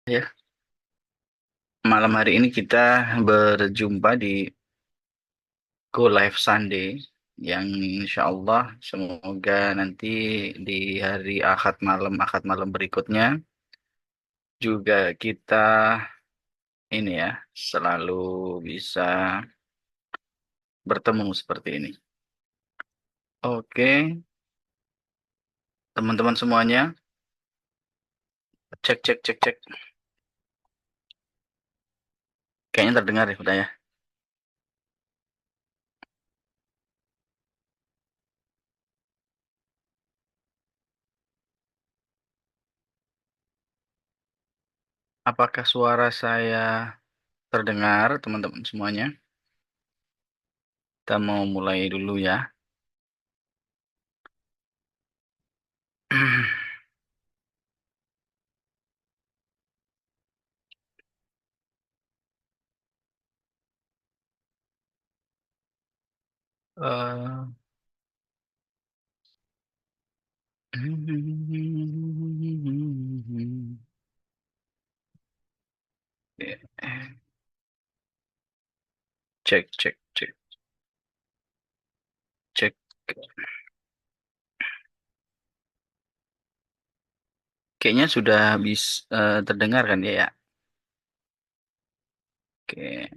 Ya, malam hari ini kita berjumpa di Go Live Sunday yang insya Allah semoga nanti di hari Ahad malam berikutnya juga kita ini ya selalu bisa bertemu seperti ini. Oke, teman-teman semuanya, cek cek cek cek. Kayaknya terdengar ya, udah ya. Apakah suara saya terdengar, teman-teman semuanya? Kita mau mulai dulu ya. Eh, Cek, cek, cek, cek. Kayaknya sudah bisa terdengar kan ya, ya? Oke.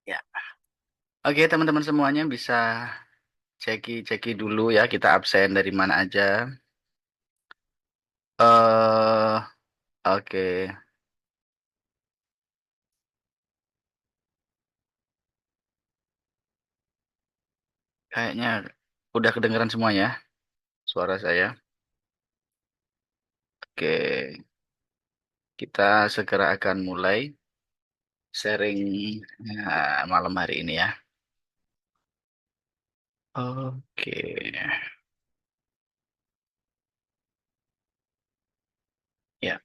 Ya. Oke, teman-teman semuanya bisa ceki dulu ya, kita absen dari mana aja. Oke. Kayaknya udah kedengaran semua ya suara saya. Oke, kita segera akan mulai sharing malam hari ini ya. Oke. Ya.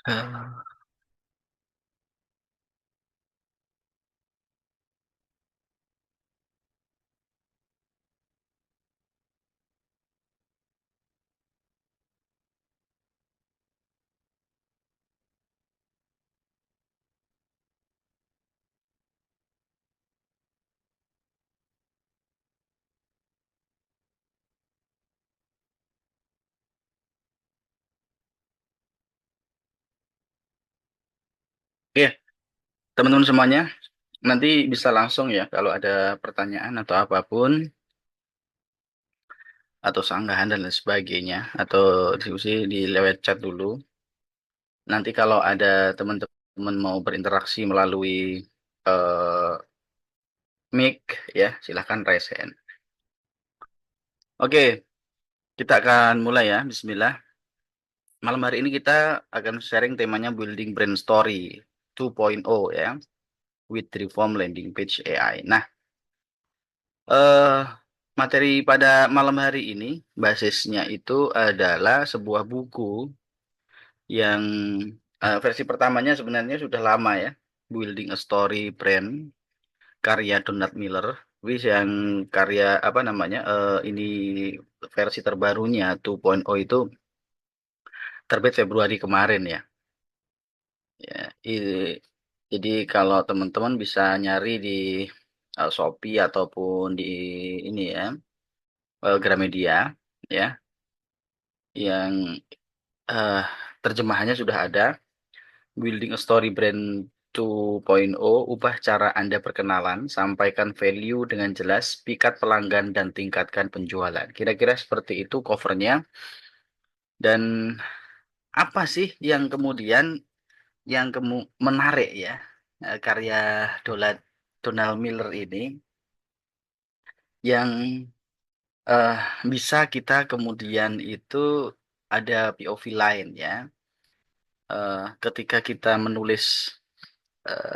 Eh, Oke, teman-teman semuanya, nanti bisa langsung ya kalau ada pertanyaan atau apapun, atau sanggahan dan lain sebagainya, atau diskusi di lewat chat dulu. Nanti kalau ada teman-teman mau berinteraksi melalui eh, mic, ya silahkan raise hand. Oke, kita akan mulai ya. Bismillah. Malam hari ini kita akan sharing temanya Building Brand Story 2.0 ya. with Reform Landing Page AI. Nah, eh materi pada malam hari ini basisnya itu adalah sebuah buku yang versi pertamanya sebenarnya sudah lama ya, Building a Story Brand karya Donald Miller. Wis yang karya apa namanya ini versi terbarunya 2.0 itu terbit Februari kemarin ya. Ya, jadi kalau teman-teman bisa nyari di Shopee ataupun di ini ya, Gramedia ya, yang eh, terjemahannya sudah ada. Building a Story Brand 2.0, ubah cara Anda berkenalan, sampaikan value dengan jelas, pikat pelanggan dan tingkatkan penjualan. Kira-kira seperti itu covernya. Dan apa sih yang kemudian menarik ya karya Donald Donald Miller ini yang eh, bisa kita kemudian itu ada POV lain ya. Ketika kita menulis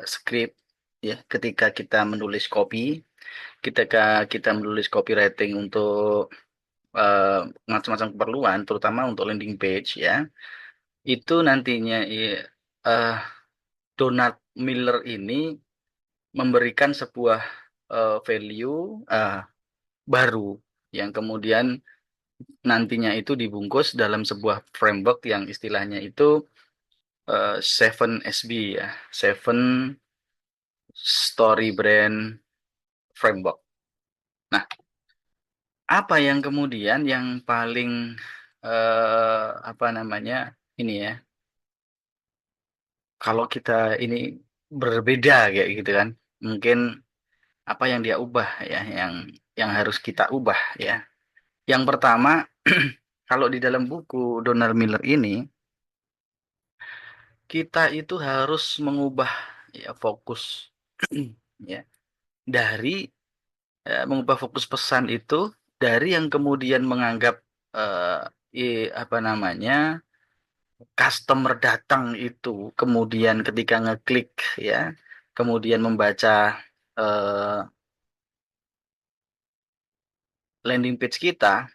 skrip ya, ketika kita menulis copy, ketika kita menulis copywriting untuk eh, macam-macam keperluan, terutama untuk landing page ya, itu nantinya eh, Donald Miller ini memberikan sebuah value eh, baru yang kemudian nantinya itu dibungkus dalam sebuah framework yang istilahnya itu 7SB ya, Seven Story Brand Framework. Nah, apa yang kemudian yang paling apa namanya ini ya, kalau kita ini berbeda kayak gitu kan, mungkin apa yang dia ubah ya, yang harus kita ubah ya. Yang pertama, kalau di dalam buku Donald Miller ini, kita itu harus mengubah ya fokus ya dari mengubah fokus pesan itu dari yang kemudian menganggap apa namanya customer datang itu kemudian ketika ngeklik ya kemudian membaca eh, landing page kita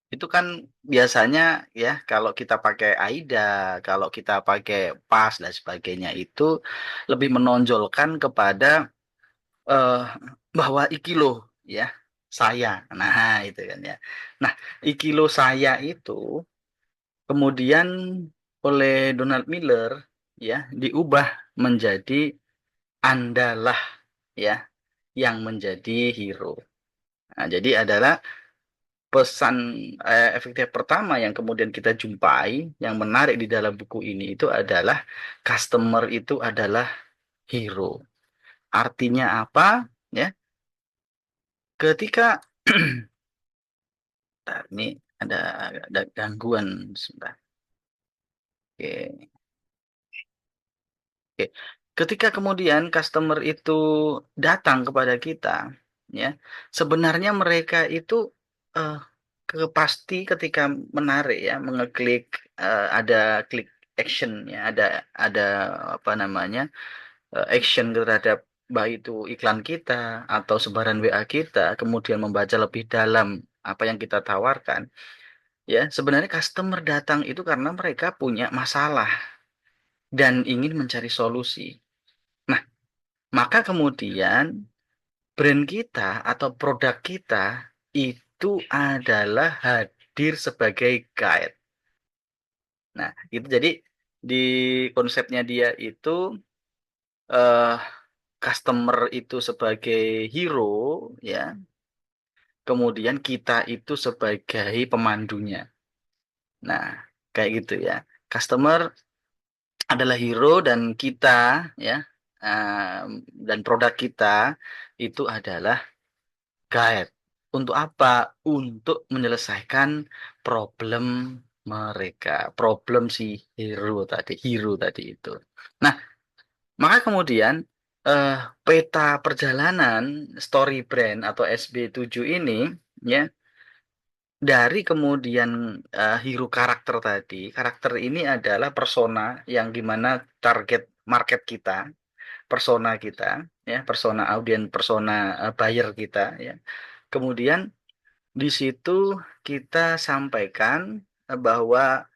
itu kan biasanya ya kalau kita pakai AIDA, kalau kita pakai PAS dan sebagainya itu lebih menonjolkan kepada eh, bahwa iki loh ya saya. Nah, itu kan ya. Nah, iki loh saya itu kemudian oleh Donald Miller ya diubah menjadi andalah ya yang menjadi hero. Nah, jadi adalah pesan efektif pertama yang kemudian kita jumpai yang menarik di dalam buku ini itu adalah customer itu adalah hero. Artinya apa? Ya, ketika Bentar, ini ada gangguan sebentar. Oke. Oke. Ketika kemudian customer itu datang kepada kita, ya, sebenarnya mereka itu eh, pasti ketika menarik ya, mengeklik ada klik action ya, ada apa namanya action terhadap baik itu iklan kita atau sebaran WA kita, kemudian membaca lebih dalam apa yang kita tawarkan. Ya, sebenarnya customer datang itu karena mereka punya masalah dan ingin mencari solusi. Nah, maka kemudian brand kita atau produk kita itu adalah hadir sebagai guide. Nah, itu jadi di konsepnya dia itu eh customer itu sebagai hero ya, kemudian kita itu sebagai pemandunya. Nah, kayak gitu ya. Customer adalah hero dan kita ya dan produk kita itu adalah guide. Untuk apa? Untuk menyelesaikan problem mereka, problem si hero tadi itu. Nah, maka kemudian eh, peta perjalanan story brand atau SB7 ini ya dari kemudian hero karakter tadi, karakter ini adalah persona yang dimana target market kita persona kita, ya, persona audien, persona buyer kita, ya. Kemudian di situ kita sampaikan bahwa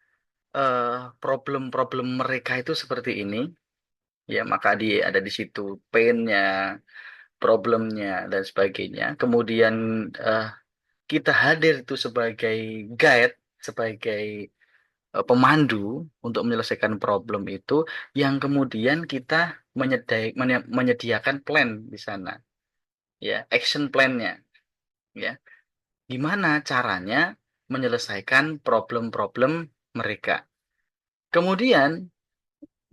eh, problem-problem mereka itu seperti ini, ya, maka ada di situ pain-nya, problemnya dan sebagainya. Kemudian eh, kita hadir itu sebagai guide, sebagai pemandu untuk menyelesaikan problem itu, yang kemudian kita menyediakan plan di sana, ya, action plan-nya, ya, gimana caranya menyelesaikan problem-problem mereka. Kemudian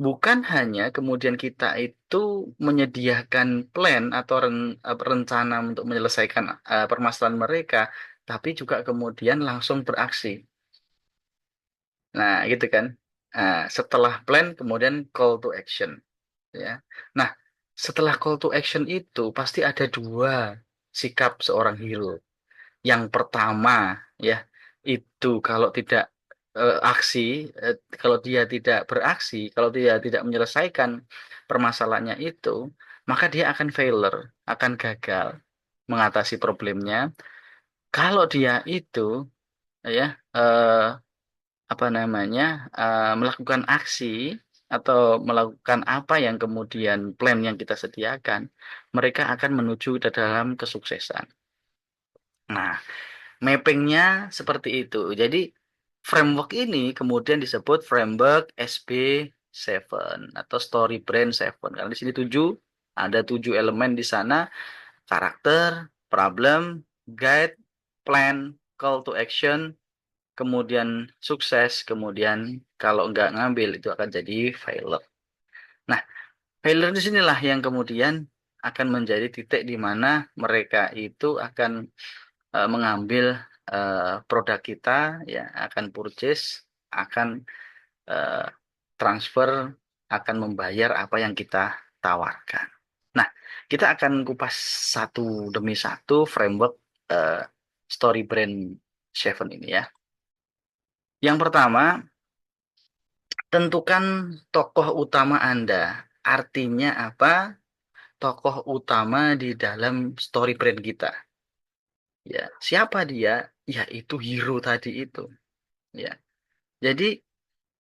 bukan hanya kemudian kita itu menyediakan plan atau rencana untuk menyelesaikan permasalahan mereka, tapi juga kemudian langsung beraksi. Nah, gitu kan. Nah, setelah plan kemudian call to action, ya. Nah, setelah call to action itu pasti ada dua sikap seorang hero. Yang pertama, ya, itu kalau tidak aksi, kalau dia tidak beraksi, kalau dia tidak menyelesaikan permasalahannya itu, maka dia akan failure, akan gagal mengatasi problemnya. Kalau dia itu, ya, eh, apa namanya, melakukan aksi atau melakukan apa yang kemudian plan yang kita sediakan, mereka akan menuju ke dalam kesuksesan. Nah, mappingnya seperti itu. Jadi framework ini kemudian disebut framework SB7 atau Story Brand 7. Karena di sini ada 7 elemen di sana: karakter, problem, guide, plan, call to action, kemudian sukses, kemudian kalau nggak ngambil itu akan jadi failure. Nah, failure di sinilah yang kemudian akan menjadi titik di mana mereka itu akan mengambil produk kita, ya, akan purchase, akan eh, transfer, akan membayar apa yang kita tawarkan. Nah, kita akan kupas satu demi satu framework eh, Story Brand 7 ini, ya. Yang pertama, tentukan tokoh utama Anda. Artinya apa? Tokoh utama di dalam story brand kita. Ya, siapa dia? Yaitu hero tadi itu. Ya, jadi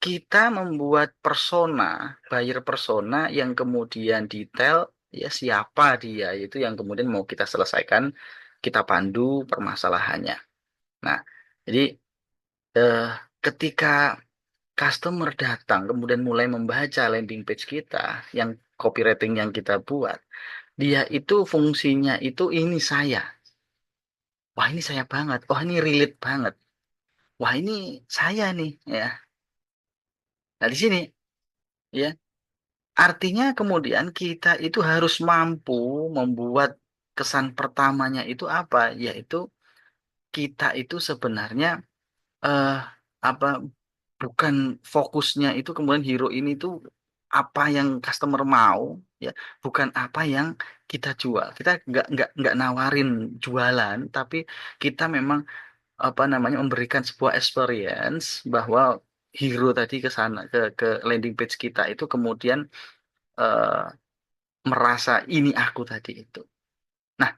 kita membuat persona, buyer persona yang kemudian detail, ya, siapa dia, itu yang kemudian mau kita selesaikan, kita pandu permasalahannya. Nah, jadi eh, ketika customer datang kemudian mulai membaca landing page kita, yang copywriting yang kita buat, dia itu fungsinya itu ini saya. Wah, ini saya banget. Wah, ini relate banget. Wah, ini saya nih, ya. Nah, di sini, ya. Artinya kemudian kita itu harus mampu membuat kesan pertamanya itu apa? Yaitu kita itu sebenarnya eh apa bukan fokusnya itu kemudian hero ini tuh apa yang customer mau, ya, bukan apa yang kita jual. Kita nggak nawarin jualan, tapi kita memang apa namanya memberikan sebuah experience bahwa hero tadi ke sana, ke landing page kita itu kemudian eh, merasa ini aku tadi itu. Nah,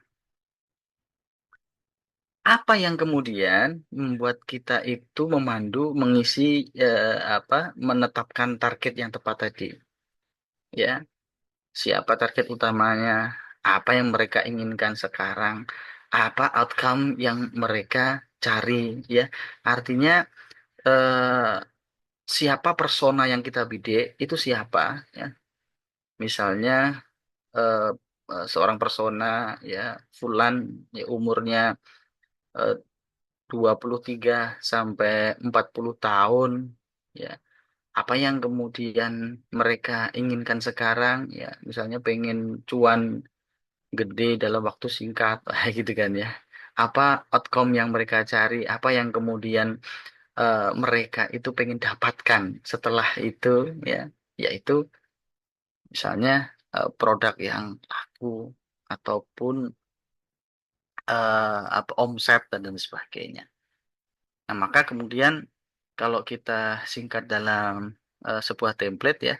apa yang kemudian membuat kita itu memandu, mengisi, apa, menetapkan target yang tepat tadi? Ya, siapa target utamanya? Apa yang mereka inginkan sekarang? Apa outcome yang mereka cari? Ya, artinya eh, siapa persona yang kita bidik itu siapa? Ya, misalnya eh, seorang persona, ya, Fulan, ya, umurnya eh, 23 sampai 40 tahun, ya. Apa yang kemudian mereka inginkan sekarang, ya, misalnya pengen cuan gede dalam waktu singkat, gitu kan, ya. Apa outcome yang mereka cari, apa yang kemudian mereka itu pengen dapatkan setelah itu, ya, yaitu misalnya produk yang laku ataupun apa omset dan lain sebagainya. Nah, maka kemudian kalau kita singkat dalam sebuah template, ya,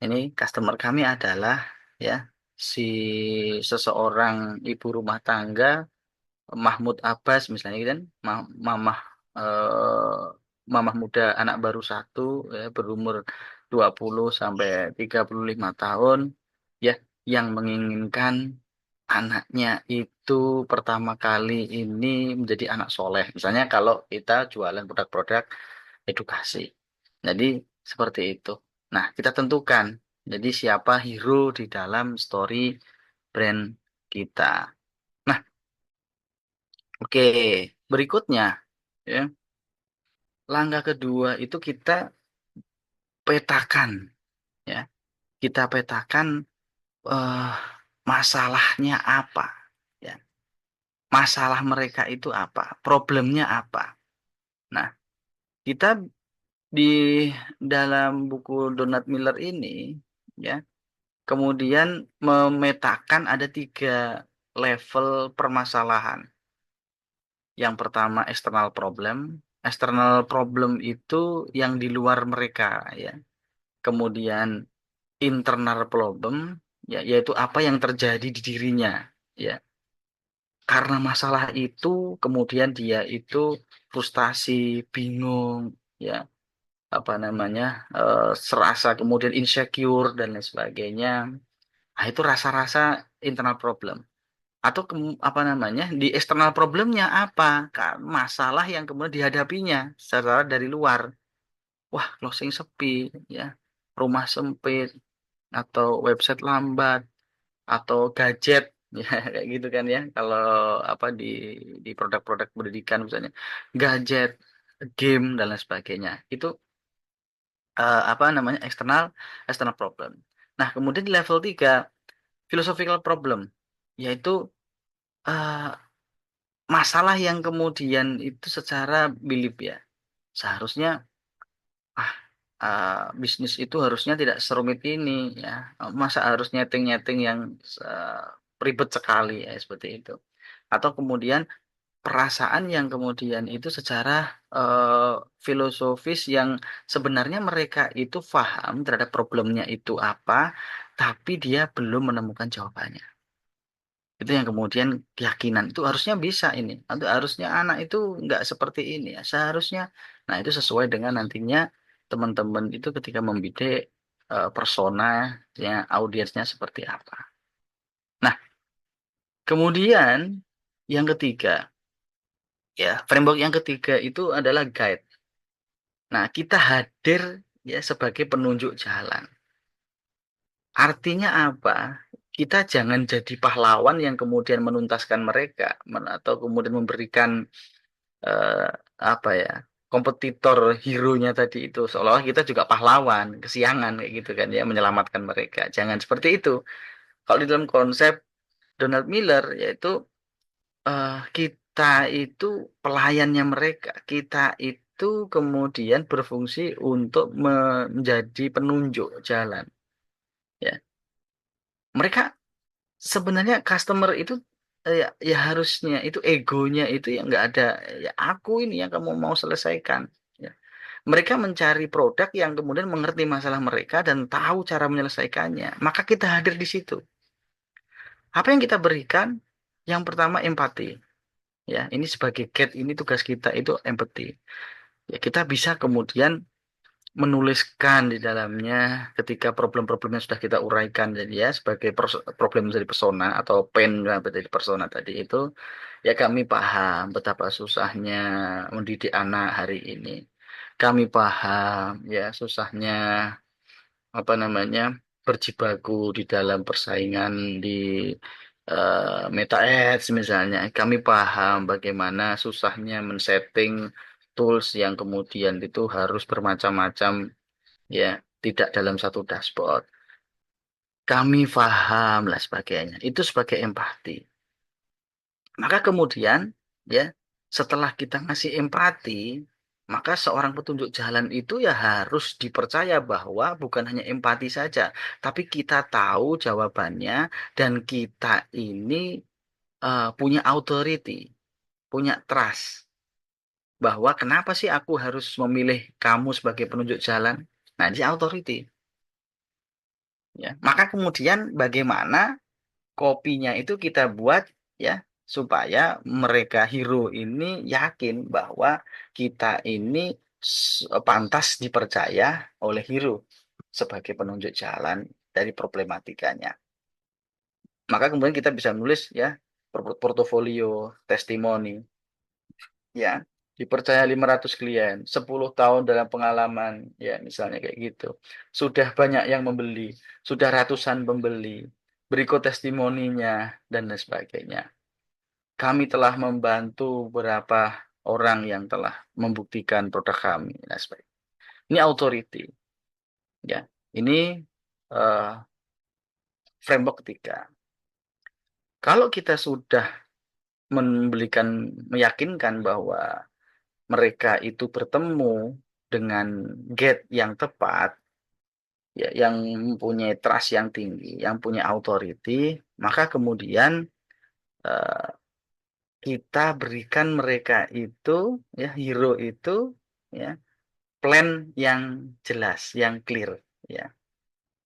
ini customer kami adalah ya, si seseorang ibu rumah tangga Mahmud Abbas misalnya gitu kan, mamah mamah muda anak baru satu, ya, berumur 20 sampai 35 tahun, ya, yang menginginkan anaknya itu pertama kali ini menjadi anak soleh. Misalnya kalau kita jualan produk-produk edukasi. Jadi seperti itu. Nah, kita tentukan. Jadi siapa hero di dalam story brand kita. Nah, oke. Berikutnya, ya, langkah kedua itu kita petakan, ya. Kita petakan eh, masalahnya apa, ya. Masalah mereka itu apa? Problemnya apa? Nah, kita di dalam buku Donald Miller ini, ya, kemudian memetakan ada 3 level permasalahan. Yang pertama external problem. External problem itu yang di luar mereka, ya. Kemudian internal problem, ya, yaitu apa yang terjadi di dirinya, ya. Karena masalah itu kemudian dia itu frustasi, bingung, ya, apa namanya, serasa kemudian insecure dan lain sebagainya. Nah, itu rasa-rasa internal problem. Atau apa namanya, di eksternal problemnya apa? Masalah yang kemudian dihadapinya secara dari luar. Wah, closing sepi, ya, rumah sempit, atau website lambat, atau gadget, ya, kayak gitu kan ya. Kalau apa di produk-produk pendidikan misalnya, gadget, game dan lain sebagainya. Itu apa namanya, eksternal eksternal problem. Nah, kemudian di level 3 philosophical problem, yaitu eh, masalah yang kemudian itu secara belief, ya. Seharusnya ah bisnis itu harusnya tidak serumit ini, ya. Masa harus nyeting-nyeting yang eh, ribet sekali, ya, seperti itu. Atau kemudian perasaan yang kemudian itu secara eh, filosofis yang sebenarnya mereka itu paham terhadap problemnya itu apa, tapi dia belum menemukan jawabannya. Itu yang kemudian keyakinan itu harusnya bisa ini, atau harusnya anak itu nggak seperti ini, ya. Seharusnya, nah, itu sesuai dengan nantinya teman-teman itu ketika membidik persona, ya, audiensnya seperti apa. Nah, kemudian yang ketiga, ya, framework yang ketiga itu adalah guide. Nah, kita hadir, ya, sebagai penunjuk jalan. Artinya apa? Kita jangan jadi pahlawan yang kemudian menuntaskan mereka, atau kemudian memberikan eh, apa ya, kompetitor hero-nya tadi itu seolah-olah kita juga pahlawan kesiangan kayak gitu kan ya, menyelamatkan mereka. Jangan seperti itu. Kalau di dalam konsep Donald Miller, yaitu kita itu pelayannya mereka, kita itu kemudian berfungsi untuk menjadi penunjuk jalan, ya. Mereka sebenarnya customer itu ya harusnya itu egonya itu yang nggak ada, ya, aku ini yang kamu mau selesaikan, ya. Mereka mencari produk yang kemudian mengerti masalah mereka dan tahu cara menyelesaikannya, maka kita hadir di situ. Apa yang kita berikan? Yang pertama empati, ya. Ini sebagai guide, ini tugas kita itu empati, ya. Kita bisa kemudian menuliskan di dalamnya ketika problem-problem yang sudah kita uraikan, jadi, ya, sebagai problem dari persona atau pain dari persona tadi itu, ya, kami paham betapa susahnya mendidik anak hari ini. Kami paham, ya, susahnya apa namanya, berjibaku di dalam persaingan di Meta Ads misalnya. Kami paham bagaimana susahnya men-setting tools yang kemudian itu harus bermacam-macam, ya, tidak dalam satu dashboard. Kami paham lah sebagainya. Itu sebagai empati. Maka kemudian, ya, setelah kita ngasih empati, maka seorang petunjuk jalan itu ya harus dipercaya bahwa bukan hanya empati saja, tapi kita tahu jawabannya dan kita ini punya authority, punya trust bahwa kenapa sih aku harus memilih kamu sebagai penunjuk jalan. Nah, di authority. Ya. Maka kemudian bagaimana kopinya itu kita buat ya supaya mereka hero ini yakin bahwa kita ini pantas dipercaya oleh hero sebagai penunjuk jalan dari problematikanya. Maka kemudian kita bisa nulis ya portofolio, testimoni, ya dipercaya 500 klien, 10 tahun dalam pengalaman, ya misalnya kayak gitu. Sudah banyak yang membeli, sudah ratusan pembeli, berikut testimoninya dan lain sebagainya. Kami telah membantu beberapa orang yang telah membuktikan produk kami dan sebagainya. Ini authority, ya. Ini eh, framework ketiga. Kalau kita sudah meyakinkan bahwa mereka itu bertemu dengan gate yang tepat, ya, yang mempunyai trust yang tinggi, yang punya authority, maka kemudian eh, kita berikan mereka itu, ya, hero itu, ya, plan yang jelas, yang clear, ya,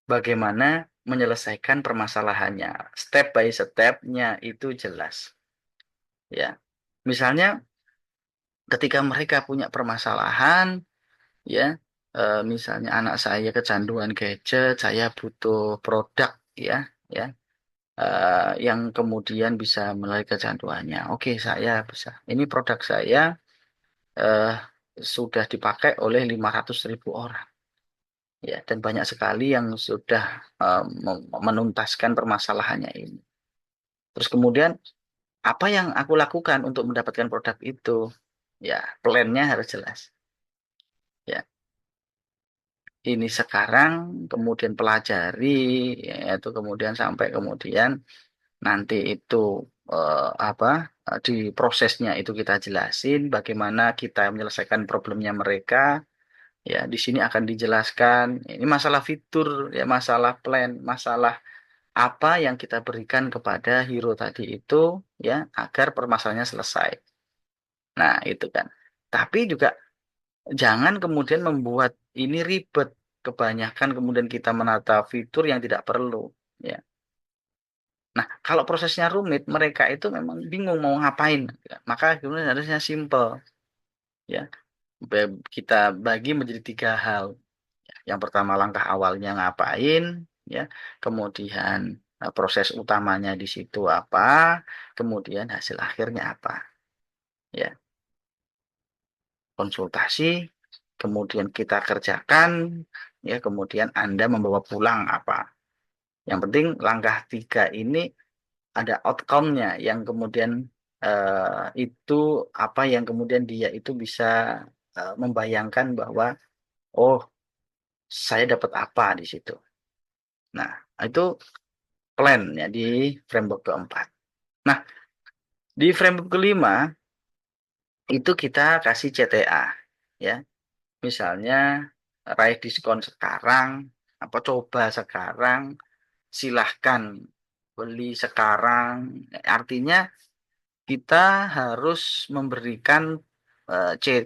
bagaimana menyelesaikan permasalahannya, step by step-nya itu jelas, ya. Misalnya ketika mereka punya permasalahan, ya, misalnya anak saya kecanduan gadget, saya butuh produk, ya, ya, yang kemudian bisa melalui kecanduannya. Oke, saya bisa. Ini produk saya eh, sudah dipakai oleh 500.000 orang, ya, dan banyak sekali yang sudah menuntaskan permasalahannya ini. Terus kemudian apa yang aku lakukan untuk mendapatkan produk itu? Ya, plannya harus jelas. Ya, ini sekarang, kemudian pelajari, yaitu kemudian sampai kemudian nanti itu apa di prosesnya itu kita jelasin bagaimana kita menyelesaikan problemnya mereka, ya di sini akan dijelaskan ini masalah fitur, ya masalah plan, masalah apa yang kita berikan kepada hero tadi itu, ya agar permasalahannya selesai. Nah itu kan, tapi juga jangan kemudian membuat ini ribet. Kebanyakan kemudian kita menata fitur yang tidak perlu. Ya. Nah, kalau prosesnya rumit, mereka itu memang bingung mau ngapain. Ya. Maka kemudian harusnya simple. Ya. Kita bagi menjadi tiga hal. Yang pertama langkah awalnya ngapain, ya. Kemudian proses utamanya di situ apa, kemudian hasil akhirnya apa. Ya. Konsultasi, kemudian kita kerjakan, ya, kemudian Anda membawa pulang apa. Yang penting langkah tiga ini ada outcome-nya yang kemudian itu apa yang kemudian dia itu bisa membayangkan bahwa oh saya dapat apa di situ. Nah, itu plan ya di framework keempat. Nah, di framework kelima itu kita kasih CTA, ya. Misalnya raih diskon sekarang, apa coba sekarang, silahkan beli sekarang. Artinya kita harus memberikan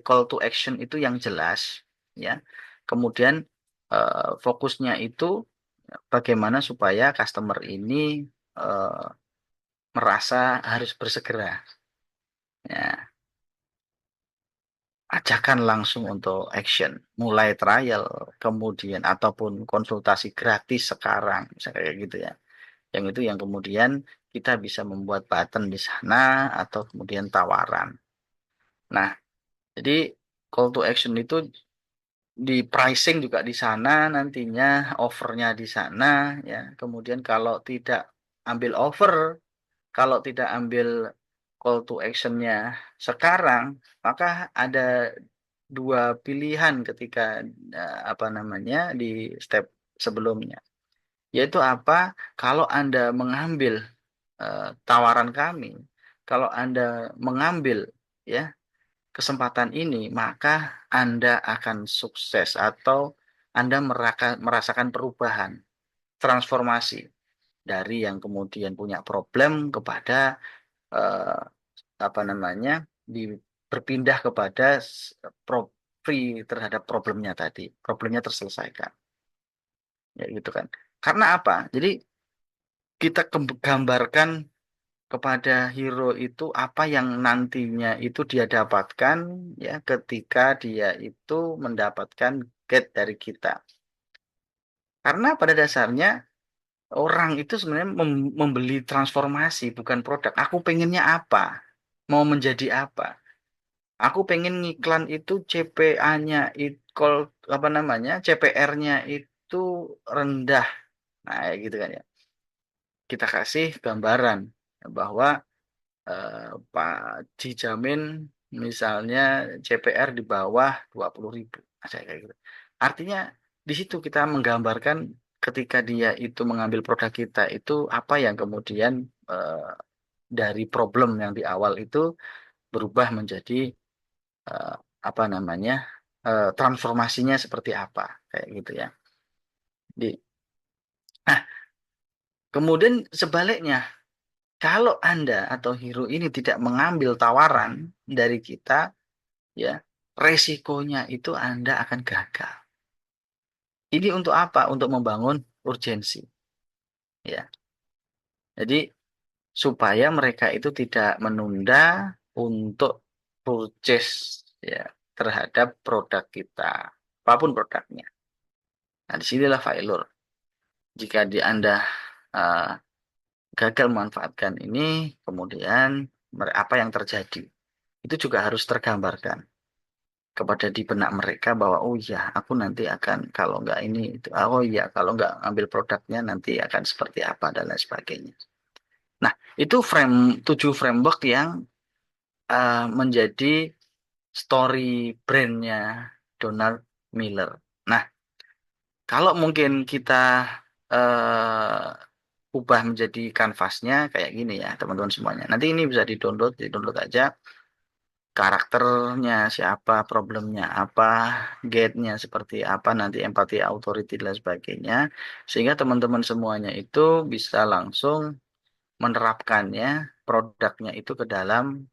call to action itu yang jelas, ya. Kemudian fokusnya itu bagaimana supaya customer ini eh, merasa harus bersegera. Ya, ajakan langsung untuk action, mulai trial, kemudian ataupun konsultasi gratis sekarang, misalnya kayak gitu ya. Yang itu yang kemudian kita bisa membuat button di sana atau kemudian tawaran. Nah, jadi call to action itu di pricing juga di sana nantinya, offernya di sana, ya. Kemudian kalau tidak ambil offer, kalau tidak ambil call to actionnya sekarang, maka ada dua pilihan ketika apa namanya di step sebelumnya, yaitu apa? Kalau Anda mengambil tawaran kami, kalau Anda mengambil, ya, kesempatan ini, maka Anda akan sukses atau Anda merasakan perubahan, transformasi dari yang kemudian punya problem kepada eh, apa namanya di berpindah kepada free terhadap problemnya tadi, problemnya terselesaikan, ya gitu kan. Karena apa? Jadi kita gambarkan kepada hero itu apa yang nantinya itu dia dapatkan ya ketika dia itu mendapatkan get dari kita. Karena pada dasarnya orang itu sebenarnya membeli transformasi bukan produk. Aku pengennya apa? Mau menjadi apa? Aku pengen ngiklan itu CPA-nya itu apa namanya? CPR-nya itu rendah. Nah, ya gitu kan ya. Kita kasih gambaran bahwa Pak dijamin misalnya CPR di bawah 20.000. Ada kayak gitu. Artinya di situ kita menggambarkan ketika dia itu mengambil produk kita itu apa yang kemudian dari problem yang di awal itu berubah menjadi eh, apa namanya transformasinya seperti apa kayak gitu ya. Nah, kemudian sebaliknya, kalau Anda atau Hero ini tidak mengambil tawaran dari kita, ya, resikonya itu Anda akan gagal. Ini untuk apa? Untuk membangun urgensi, ya. Jadi supaya mereka itu tidak menunda untuk purchase, ya, terhadap produk kita, apapun produknya. Nah, disinilah failure. Jika di Anda eh, gagal memanfaatkan ini, kemudian apa yang terjadi? Itu juga harus tergambarkan kepada di benak mereka bahwa oh ya aku nanti akan kalau nggak ini itu oh iya kalau nggak ambil produknya nanti akan seperti apa dan lain sebagainya. Nah itu 7 framework yang menjadi story brandnya Donald Miller. Nah kalau mungkin kita ubah menjadi kanvasnya kayak gini ya teman-teman semuanya. Nanti ini bisa di download aja karakternya siapa, problemnya apa, gate-nya seperti apa, nanti empathy, authority, dan sebagainya. Sehingga teman-teman semuanya itu bisa langsung menerapkannya, produknya itu ke dalam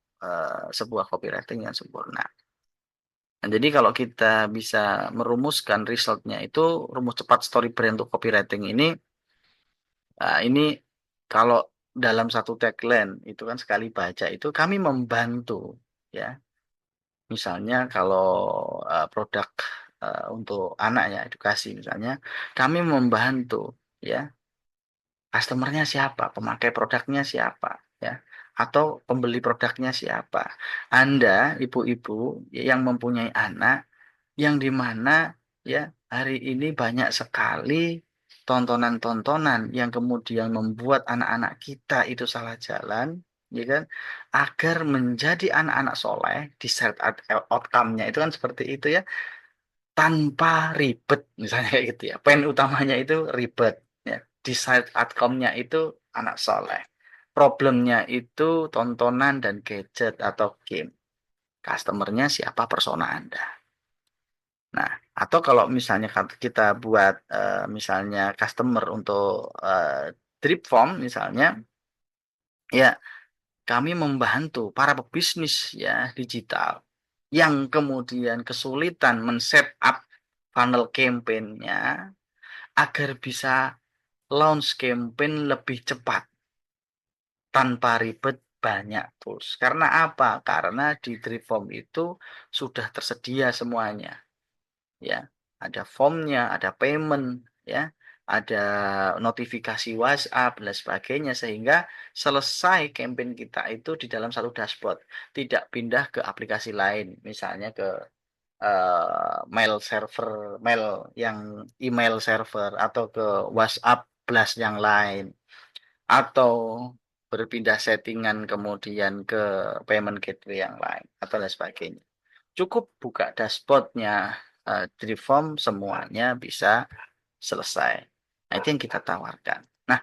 sebuah copywriting yang sempurna. Nah, jadi kalau kita bisa merumuskan resultnya itu, rumus cepat story brand untuk copywriting ini kalau dalam satu tagline, itu kan sekali baca itu kami membantu, ya. Misalnya kalau produk untuk anak ya edukasi misalnya, kami membantu ya customernya siapa, pemakai produknya siapa ya, atau pembeli produknya siapa. Anda ibu-ibu yang mempunyai anak yang di mana ya hari ini banyak sekali tontonan-tontonan yang kemudian membuat anak-anak kita itu salah jalan, ya kan? Agar menjadi anak-anak soleh, desired outcome-nya itu kan seperti itu ya, tanpa ribet, misalnya kayak gitu ya. Poin utamanya itu ribet, ya. Desired outcome-nya itu anak soleh. Problemnya itu tontonan dan gadget atau game. Customernya siapa persona Anda. Nah, atau kalau misalnya kita buat misalnya customer untuk drip form misalnya, ya kami membantu para pebisnis ya digital yang kemudian kesulitan men-set up funnel campaign-nya agar bisa launch campaign lebih cepat tanpa ribet banyak tools. Karena apa? Karena di drip form itu sudah tersedia semuanya. Ya, ada formnya, ada payment, ya, ada notifikasi WhatsApp dan sebagainya sehingga selesai campaign kita itu di dalam satu dashboard, tidak pindah ke aplikasi lain, misalnya ke mail server, mail yang email server atau ke WhatsApp blast yang lain atau berpindah settingan kemudian ke payment gateway yang lain atau lain sebagainya. Cukup buka dashboardnya Triform semuanya bisa selesai. Nah, itu yang kita tawarkan. Nah,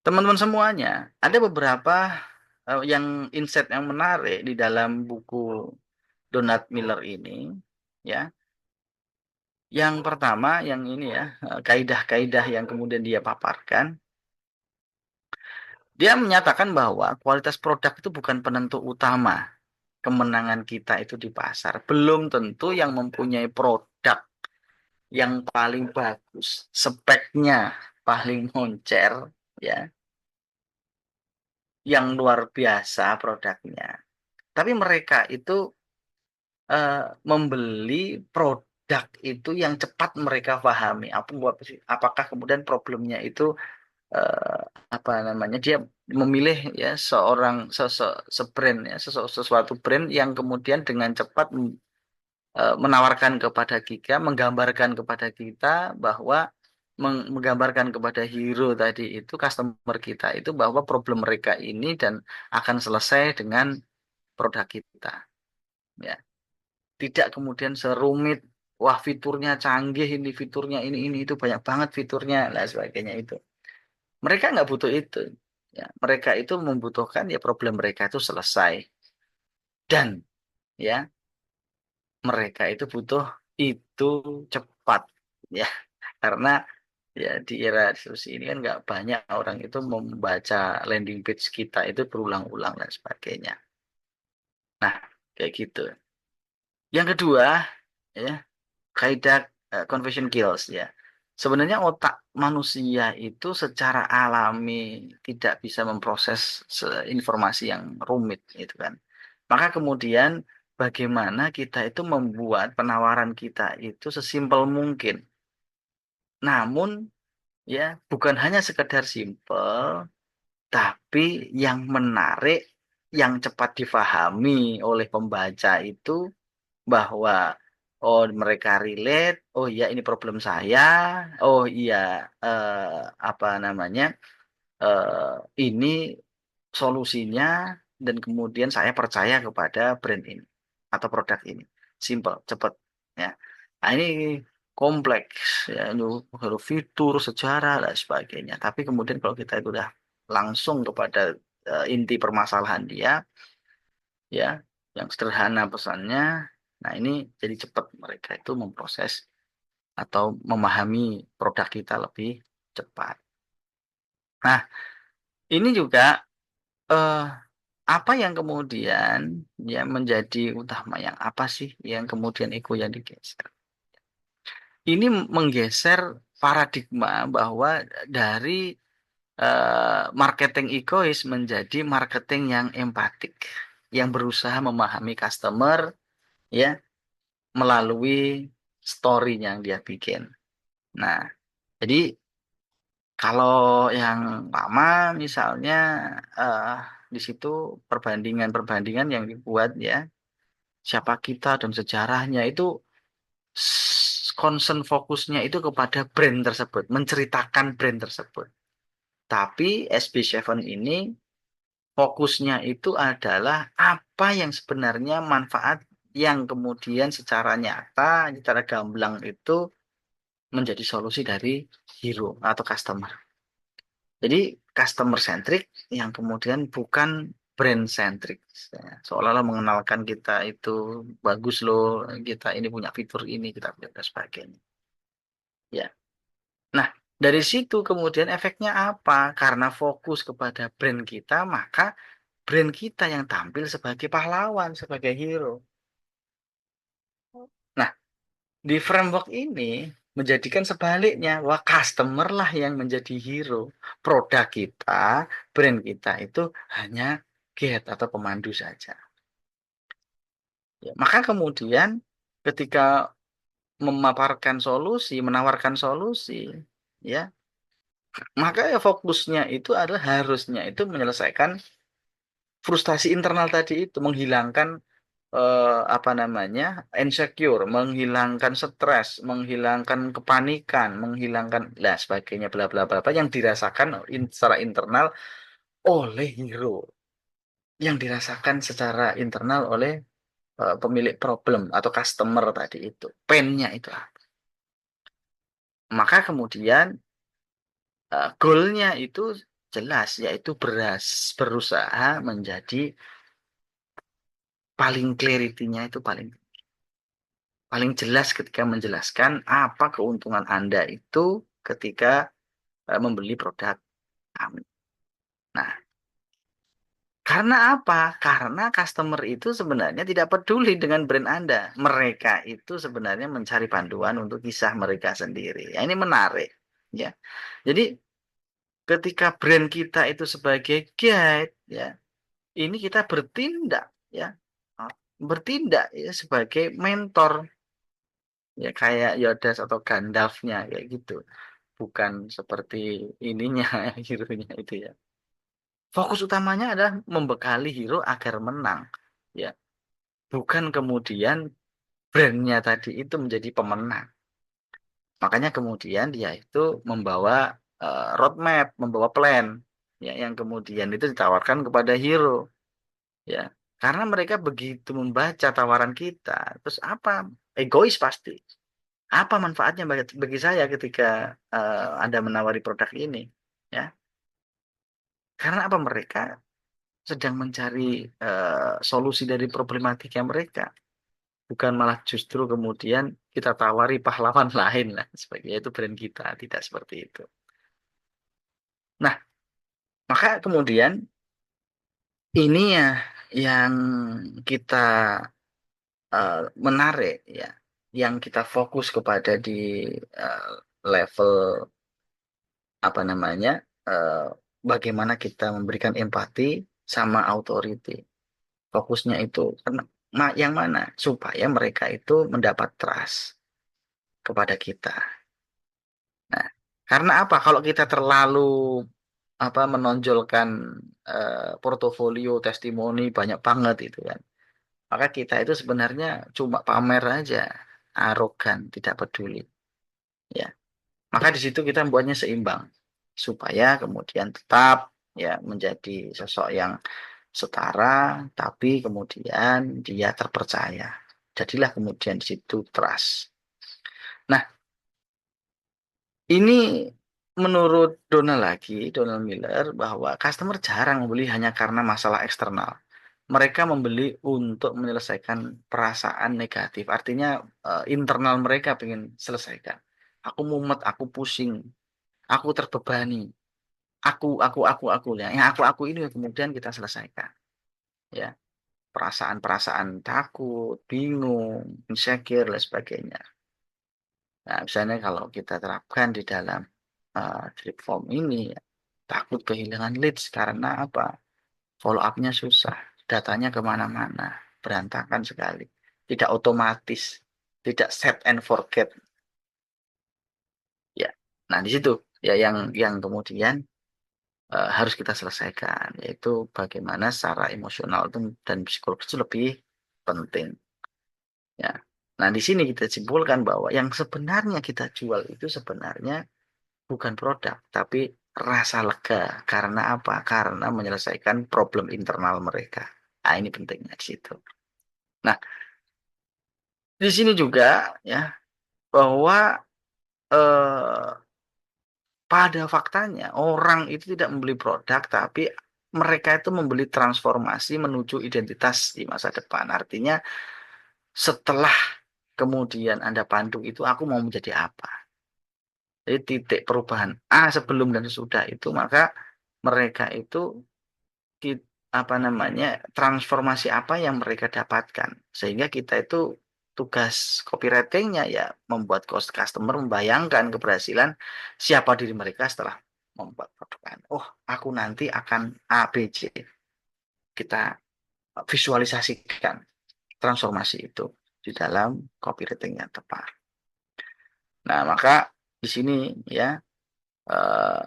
teman-teman semuanya, ada beberapa yang insight yang menarik di dalam buku Donald Miller ini, ya. Yang pertama, yang ini ya, kaidah-kaidah yang kemudian dia paparkan, dia menyatakan bahwa kualitas produk itu bukan penentu utama kemenangan kita itu di pasar. Belum tentu yang mempunyai produk yang paling bagus speknya paling moncer, ya, yang luar biasa produknya. Tapi mereka itu eh, membeli produk itu yang cepat mereka pahami. Apakah kemudian problemnya itu eh, apa namanya, dia memilih ya seorang sebrand ya sesuatu brand yang kemudian dengan cepat menawarkan kepada kita, menggambarkan kepada kita bahwa menggambarkan kepada hero tadi itu, customer kita itu, bahwa problem mereka ini dan akan selesai dengan produk kita, ya. Tidak kemudian serumit, wah fiturnya canggih, ini fiturnya ini itu banyak banget fiturnya lah sebagainya itu. Mereka nggak butuh itu, ya. Mereka itu membutuhkan ya problem mereka itu selesai, dan ya mereka itu butuh itu cepat, ya. Karena ya di era diskusi ini kan nggak banyak orang itu membaca landing page kita itu berulang-ulang dan sebagainya. Nah, kayak gitu. Yang kedua, ya, kaidah conversion kills, ya. Sebenarnya otak manusia itu secara alami tidak bisa memproses informasi yang rumit, itu kan. Maka kemudian bagaimana kita itu membuat penawaran kita itu sesimpel mungkin. Namun ya bukan hanya sekedar simpel, tapi yang menarik, yang cepat difahami oleh pembaca itu, bahwa oh mereka relate, oh iya ini problem saya, oh iya apa namanya, ini solusinya, dan kemudian saya percaya kepada brand ini atau produk ini. Simple, cepat, ya. Nah, ini kompleks, ya, itu harus fitur, sejarah dan sebagainya. Tapi kemudian kalau kita itu udah langsung kepada inti permasalahan dia, ya, yang sederhana pesannya, nah ini jadi cepat mereka itu memproses atau memahami produk kita lebih cepat. Nah, ini juga eh, apa yang kemudian ya menjadi utama, yang apa sih yang kemudian ego yang digeser? Ini menggeser paradigma bahwa dari marketing egois menjadi marketing yang empatik, yang berusaha memahami customer, ya, melalui story yang dia bikin. Nah, jadi kalau yang lama misalnya eh, di situ perbandingan-perbandingan yang dibuat, ya, siapa kita dan sejarahnya itu, concern fokusnya itu kepada brand tersebut, menceritakan brand tersebut. Tapi SB7 ini fokusnya itu adalah apa yang sebenarnya manfaat yang kemudian secara nyata, secara gamblang itu menjadi solusi dari hero atau customer. Jadi customer centric yang kemudian bukan brand centric. Seolah-olah mengenalkan kita itu bagus loh, kita ini punya fitur ini, kita punya dan sebagainya. Ya. Nah, dari situ kemudian efeknya apa? Karena fokus kepada brand kita, maka brand kita yang tampil sebagai pahlawan, sebagai hero. Nah, di framework ini menjadikan sebaliknya, wah customer lah yang menjadi hero. Produk kita, brand kita itu hanya guide atau pemandu saja. Ya, maka kemudian ketika memaparkan solusi, menawarkan solusi, ya, maka ya fokusnya itu adalah harusnya itu menyelesaikan frustasi internal tadi itu, menghilangkan apa namanya, insecure, menghilangkan stres, menghilangkan kepanikan, menghilangkan lah sebagainya bla bla bla bla yang dirasakan secara internal oleh hero, yang dirasakan secara internal oleh pemilik problem atau customer tadi itu, painnya itu apa. Maka kemudian goalnya itu jelas, yaitu berusaha menjadi paling clarity-nya itu paling jelas ketika menjelaskan apa keuntungan Anda itu ketika membeli produk kami. Nah, karena apa? Karena customer itu sebenarnya tidak peduli dengan brand Anda. Mereka itu sebenarnya mencari panduan untuk kisah mereka sendiri. Ya, ini menarik. ya. Jadi ketika brand kita itu sebagai guide, ya, ini kita bertindak, ya, bertindak ya sebagai mentor, ya kayak Yoda atau Gandalf-nya kayak gitu, bukan seperti ininya hero-nya itu ya. Fokus utamanya adalah membekali hero agar menang, ya, bukan kemudian brandnya tadi itu menjadi pemenang. Makanya kemudian dia itu membawa roadmap, membawa plan, ya, yang kemudian itu ditawarkan kepada hero, ya. Karena mereka begitu membaca tawaran kita, terus apa? Egois pasti. Apa manfaatnya bagi saya ketika Anda menawari produk ini, ya? Karena apa mereka sedang mencari solusi dari problematika mereka, bukan malah justru kemudian kita tawari pahlawan lain lah, sebagai itu brand kita, tidak seperti itu. Nah, maka kemudian ini ya yang kita menarik, ya, yang kita fokus kepada di eh, level apa namanya, eh, bagaimana kita memberikan empati sama authority. Fokusnya itu karena yang mana supaya mereka itu mendapat trust kepada kita. Nah, karena apa? Kalau kita terlalu apa menonjolkan portofolio testimoni banyak banget itu kan, maka kita itu sebenarnya cuma pamer aja, arogan, tidak peduli, ya. Maka di situ kita membuatnya seimbang supaya kemudian tetap, ya, menjadi sosok yang setara, tapi kemudian dia terpercaya. Jadilah kemudian di situ trust. Nah, ini menurut Donald Miller, bahwa customer jarang membeli hanya karena masalah eksternal. Mereka membeli untuk menyelesaikan perasaan negatif. Artinya internal mereka ingin selesaikan. Aku mumet, aku pusing, aku terbebani, aku ya. Yang aku ini kemudian kita selesaikan. Ya, perasaan-perasaan takut, bingung, insecure, dan sebagainya. Nah, misalnya kalau kita terapkan di dalam trip form ini, ya, takut kehilangan leads karena apa? Follow up-nya susah, datanya kemana-mana, berantakan sekali, tidak otomatis, tidak set and forget, ya. Nah, di situ ya yang kemudian harus kita selesaikan, yaitu bagaimana secara emosional dan psikologis itu lebih penting, ya. Nah, di sini kita simpulkan bahwa yang sebenarnya kita jual itu sebenarnya bukan produk, tapi rasa lega. Karena apa? Karena menyelesaikan problem internal mereka. Nah, ini pentingnya di situ. Nah, di sini juga, ya, bahwa eh, pada faktanya orang itu tidak membeli produk, tapi mereka itu membeli transformasi menuju identitas di masa depan. Artinya setelah kemudian Anda pandu itu, aku mau menjadi apa? Jadi titik perubahan sebelum dan sesudah itu, maka mereka itu apa namanya, transformasi apa yang mereka dapatkan, sehingga kita itu tugas copywritingnya ya membuat customer membayangkan keberhasilan siapa diri mereka setelah membuat produk. Oh, aku nanti akan A B C, kita visualisasikan transformasi itu di dalam copywriting yang tepat. Nah, maka di sini, ya, eh,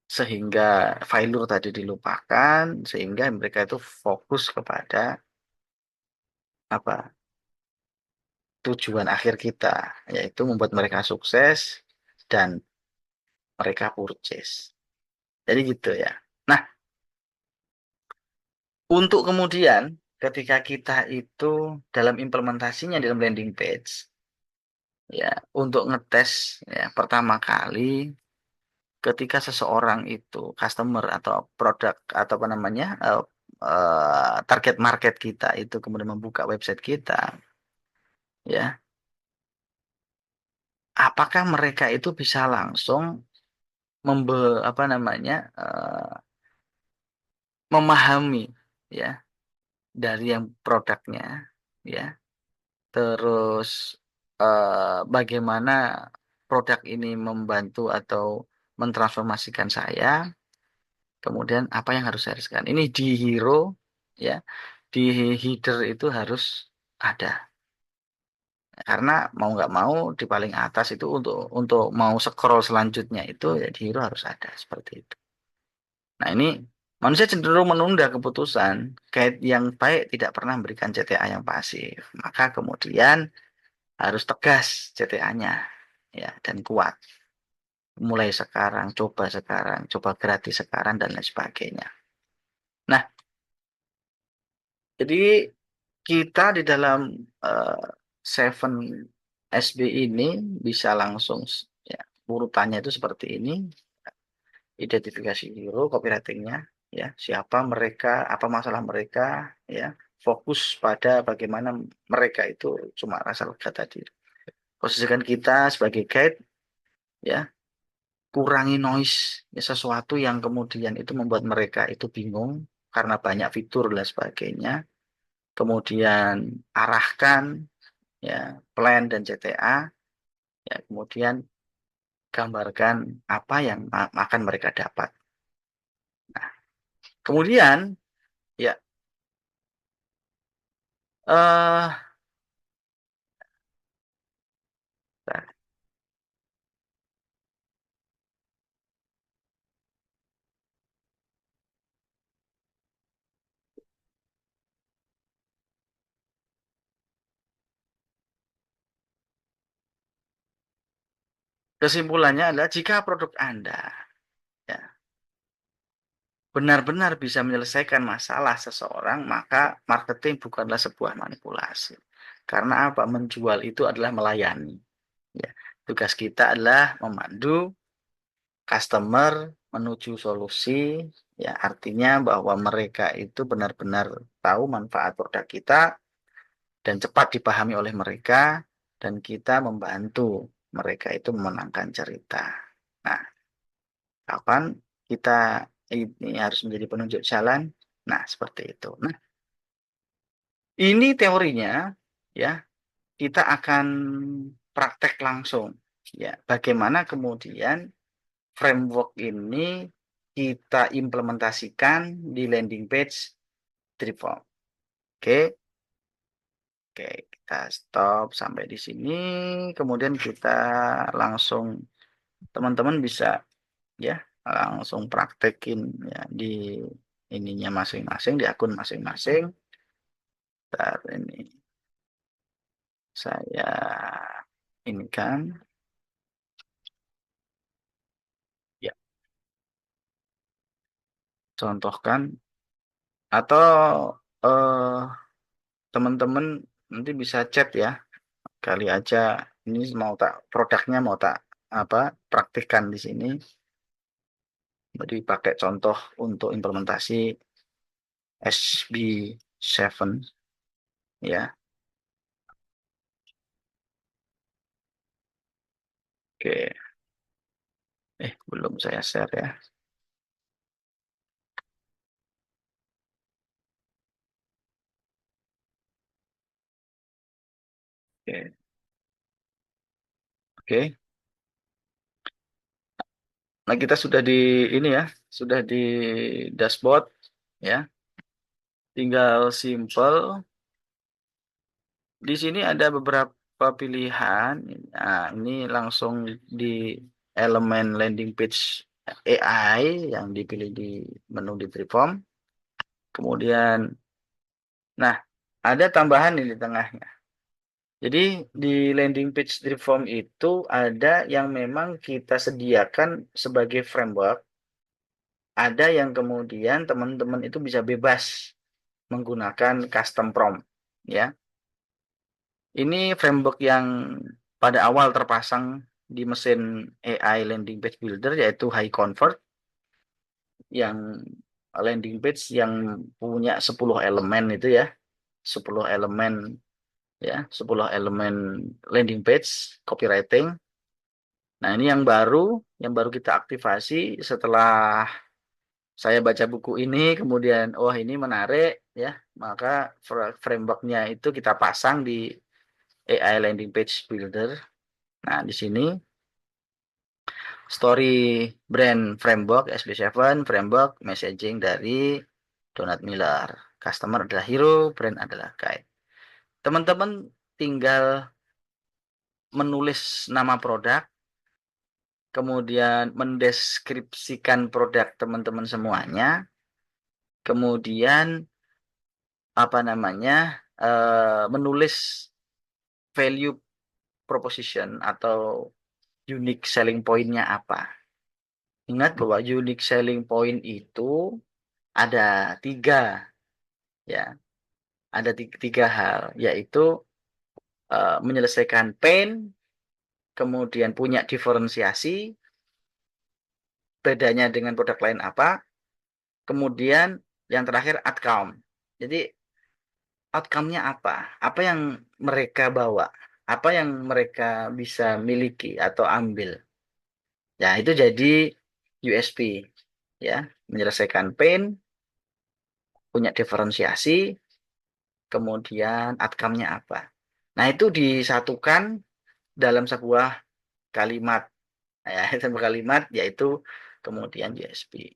sehingga failure tadi dilupakan, sehingga mereka itu fokus kepada apa, tujuan akhir kita, yaitu membuat mereka sukses dan mereka purchase. Jadi gitu ya. Nah, untuk kemudian ketika kita itu dalam implementasinya dalam landing page, ya, untuk ngetes, ya, pertama kali ketika seseorang itu customer atau produk atau apa namanya, target market kita itu kemudian membuka website kita, ya, apakah mereka itu bisa langsung apa namanya, memahami, ya, dari yang produknya, ya, terus bagaimana produk ini membantu atau mentransformasikan saya, kemudian apa yang harus saya riskan. Ini di hero, ya, di header itu harus ada. Karena mau nggak mau di paling atas itu untuk mau scroll selanjutnya itu ya di hero harus ada seperti itu. Nah ini manusia cenderung menunda keputusan. Guide yang baik tidak pernah memberikan CTA yang pasif. Maka kemudian harus tegas CTA-nya, ya, dan kuat. Mulai sekarang, coba gratis sekarang dan lain sebagainya. Nah, jadi kita di dalam eh, Seven SB ini bisa langsung, ya, urutannya itu seperti ini. Identifikasi hero, copywritingnya, ya, siapa mereka, apa masalah mereka, ya, fokus pada bagaimana mereka itu cuma rasa lega tadi. Posisikan kita sebagai guide, ya, kurangi noise, ya, sesuatu yang kemudian itu membuat mereka itu bingung karena banyak fitur dan sebagainya. Kemudian arahkan, ya, plan dan CTA, ya, kemudian gambarkan apa yang akan mereka dapat. Nah, kemudian, ya, eh kesimpulannya adalah jika produk Anda, ya, benar-benar bisa menyelesaikan masalah seseorang, maka marketing bukanlah sebuah manipulasi. Karena apa? Menjual itu adalah melayani. Ya. Tugas kita adalah memandu customer menuju solusi, ya, artinya bahwa mereka itu benar-benar tahu manfaat produk kita dan cepat dipahami oleh mereka, dan kita membantu mereka itu memenangkan cerita. Nah, kapan kita ini harus menjadi penunjuk jalan? Nah, seperti itu. Nah, ini teorinya, ya, kita akan praktek langsung. Ya, bagaimana kemudian framework ini kita implementasikan di landing page Dripform. Oke, oke, kita stop sampai di sini. Kemudian kita langsung, teman-teman bisa, ya, langsung praktekin, ya, di ininya masing-masing, di akun masing-masing. Ntar ini saya ini kan, ya, contohkan, atau eh, teman-teman nanti bisa chat, ya, kali aja ini mau tak produknya mau tak apa praktikkan di sini, jadi pakai contoh untuk implementasi SB7, ya. Oke, belum saya share, ya. Oke, oke. Nah, kita sudah di ini, ya, sudah di dashboard, ya. Tinggal simple. Di sini ada beberapa pilihan. Nah, ini langsung di elemen landing page AI yang dipilih di menu di Triform. Kemudian, nah, ada tambahan ini di tengahnya. Jadi di landing page Triform itu ada yang memang kita sediakan sebagai framework. Ada yang kemudian teman-teman itu bisa bebas menggunakan custom prompt, ya. Ini framework yang pada awal terpasang di mesin AI landing page builder yaitu High Convert, yang landing page yang punya 10 elemen itu, ya. 10 elemen, ya, 10 elemen landing page copywriting. Nah, ini yang baru kita aktifasi setelah saya baca buku ini, kemudian oh ini menarik, ya, maka frameworknya itu kita pasang di AI landing page builder. Nah, di sini Story brand framework SB7 framework messaging dari Donald Miller. Customer adalah hero, brand adalah guide. Teman-teman tinggal menulis nama produk, kemudian mendeskripsikan produk teman-teman semuanya, kemudian apa namanya menulis value proposition atau unique selling point-nya apa. Ingat bahwa unique selling point itu ada tiga, ya, ada tiga hal, yaitu menyelesaikan pain, kemudian punya diferensiasi, bedanya dengan produk lain apa, kemudian yang terakhir outcome. Jadi outcome-nya apa? Apa yang mereka bawa? Apa yang mereka bisa miliki atau ambil? Ya, itu jadi USP, ya, menyelesaikan pain, punya diferensiasi, kemudian outcome-nya apa. Nah, itu disatukan dalam sebuah kalimat, ya, sebuah kalimat yaitu kemudian USP.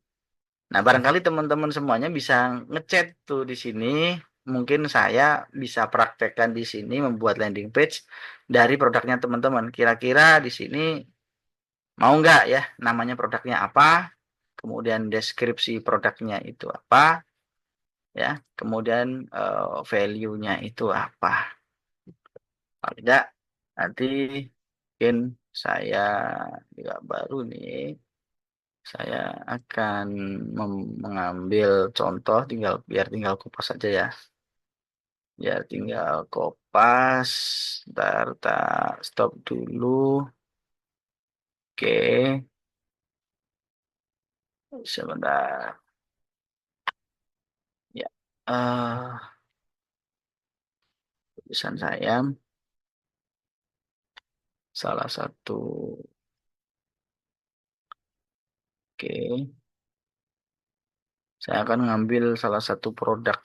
Nah, barangkali teman-teman semuanya bisa ngechat tuh di sini. Mungkin saya bisa praktekkan di sini membuat landing page dari produknya teman-teman. Kira-kira di sini mau nggak ya namanya produknya apa, kemudian deskripsi produknya itu apa, ya, kemudian value-nya itu apa. Kalau tidak, nanti mungkin saya juga baru nih. Saya akan mengambil contoh, biar tinggal kupas saja ya. Ya tinggal kopas. Ntar tak stop dulu. Oke, sebentar. Ya, tulisan saya salah satu. Oke, saya akan mengambil salah satu produk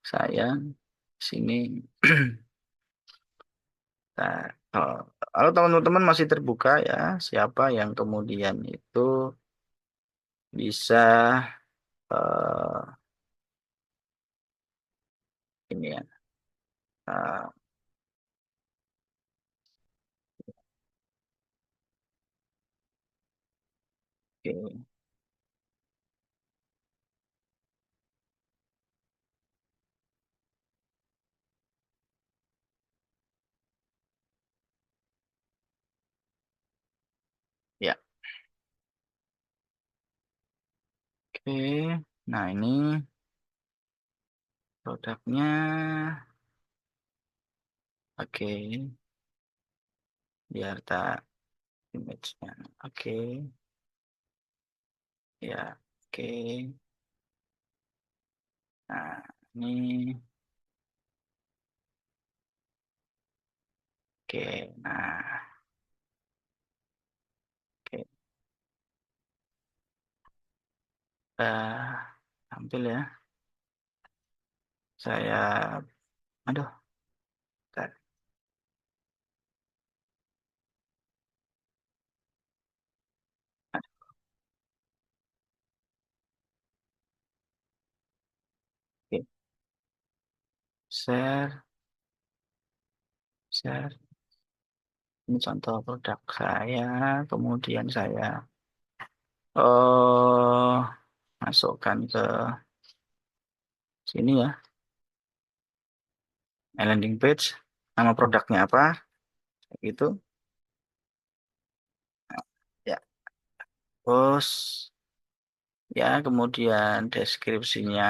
saya sini. Nah, kalau teman-teman masih terbuka ya, siapa yang kemudian itu bisa eh, ini ya. eh, oke, ya, oke. Nah, ini produknya. Oke, biar tak image-nya. Oke, ya, oke. Nah, ini oke. Nah, oke. Tampil ya. Saya, aduh, bentar. Oke, share, share. Ini contoh produk saya. Kemudian saya oh masukkan ke sini ya, landing page. Nama produknya apa? Gitu. Ya, terus ya, kemudian deskripsinya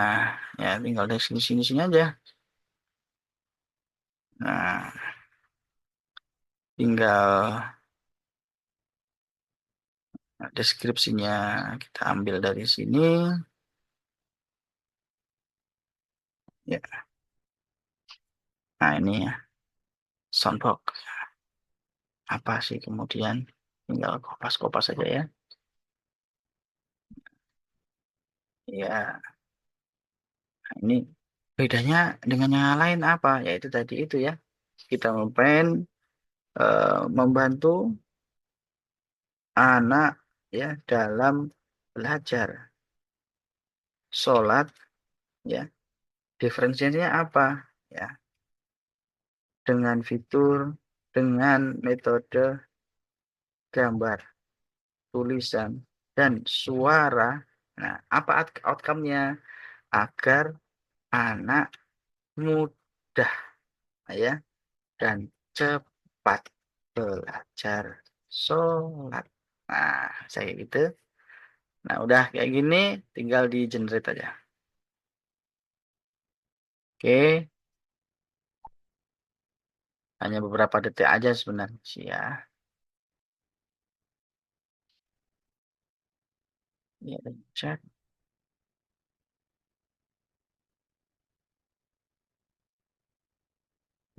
ya tinggal deskripsi di sini aja. Nah, tinggal deskripsinya kita ambil dari sini. Ya, nah ini ya, soundbox. Apa sih kemudian? Tinggal kopas-kopas saja ya. Ya, nah ini bedanya dengan yang lain apa? Yaitu tadi itu ya. Kita membantu anak ya dalam belajar. Sholat ya diferensiasinya apa? Ya, dengan fitur, dengan metode gambar, tulisan, dan suara. Nah, apa outcome-nya? Agar anak mudah ya dan cepat belajar sholat. Nah, saya gitu. Nah, udah kayak gini, tinggal di generate aja. Oke, hanya beberapa detik aja sebenarnya sih ya. Ini ada chat.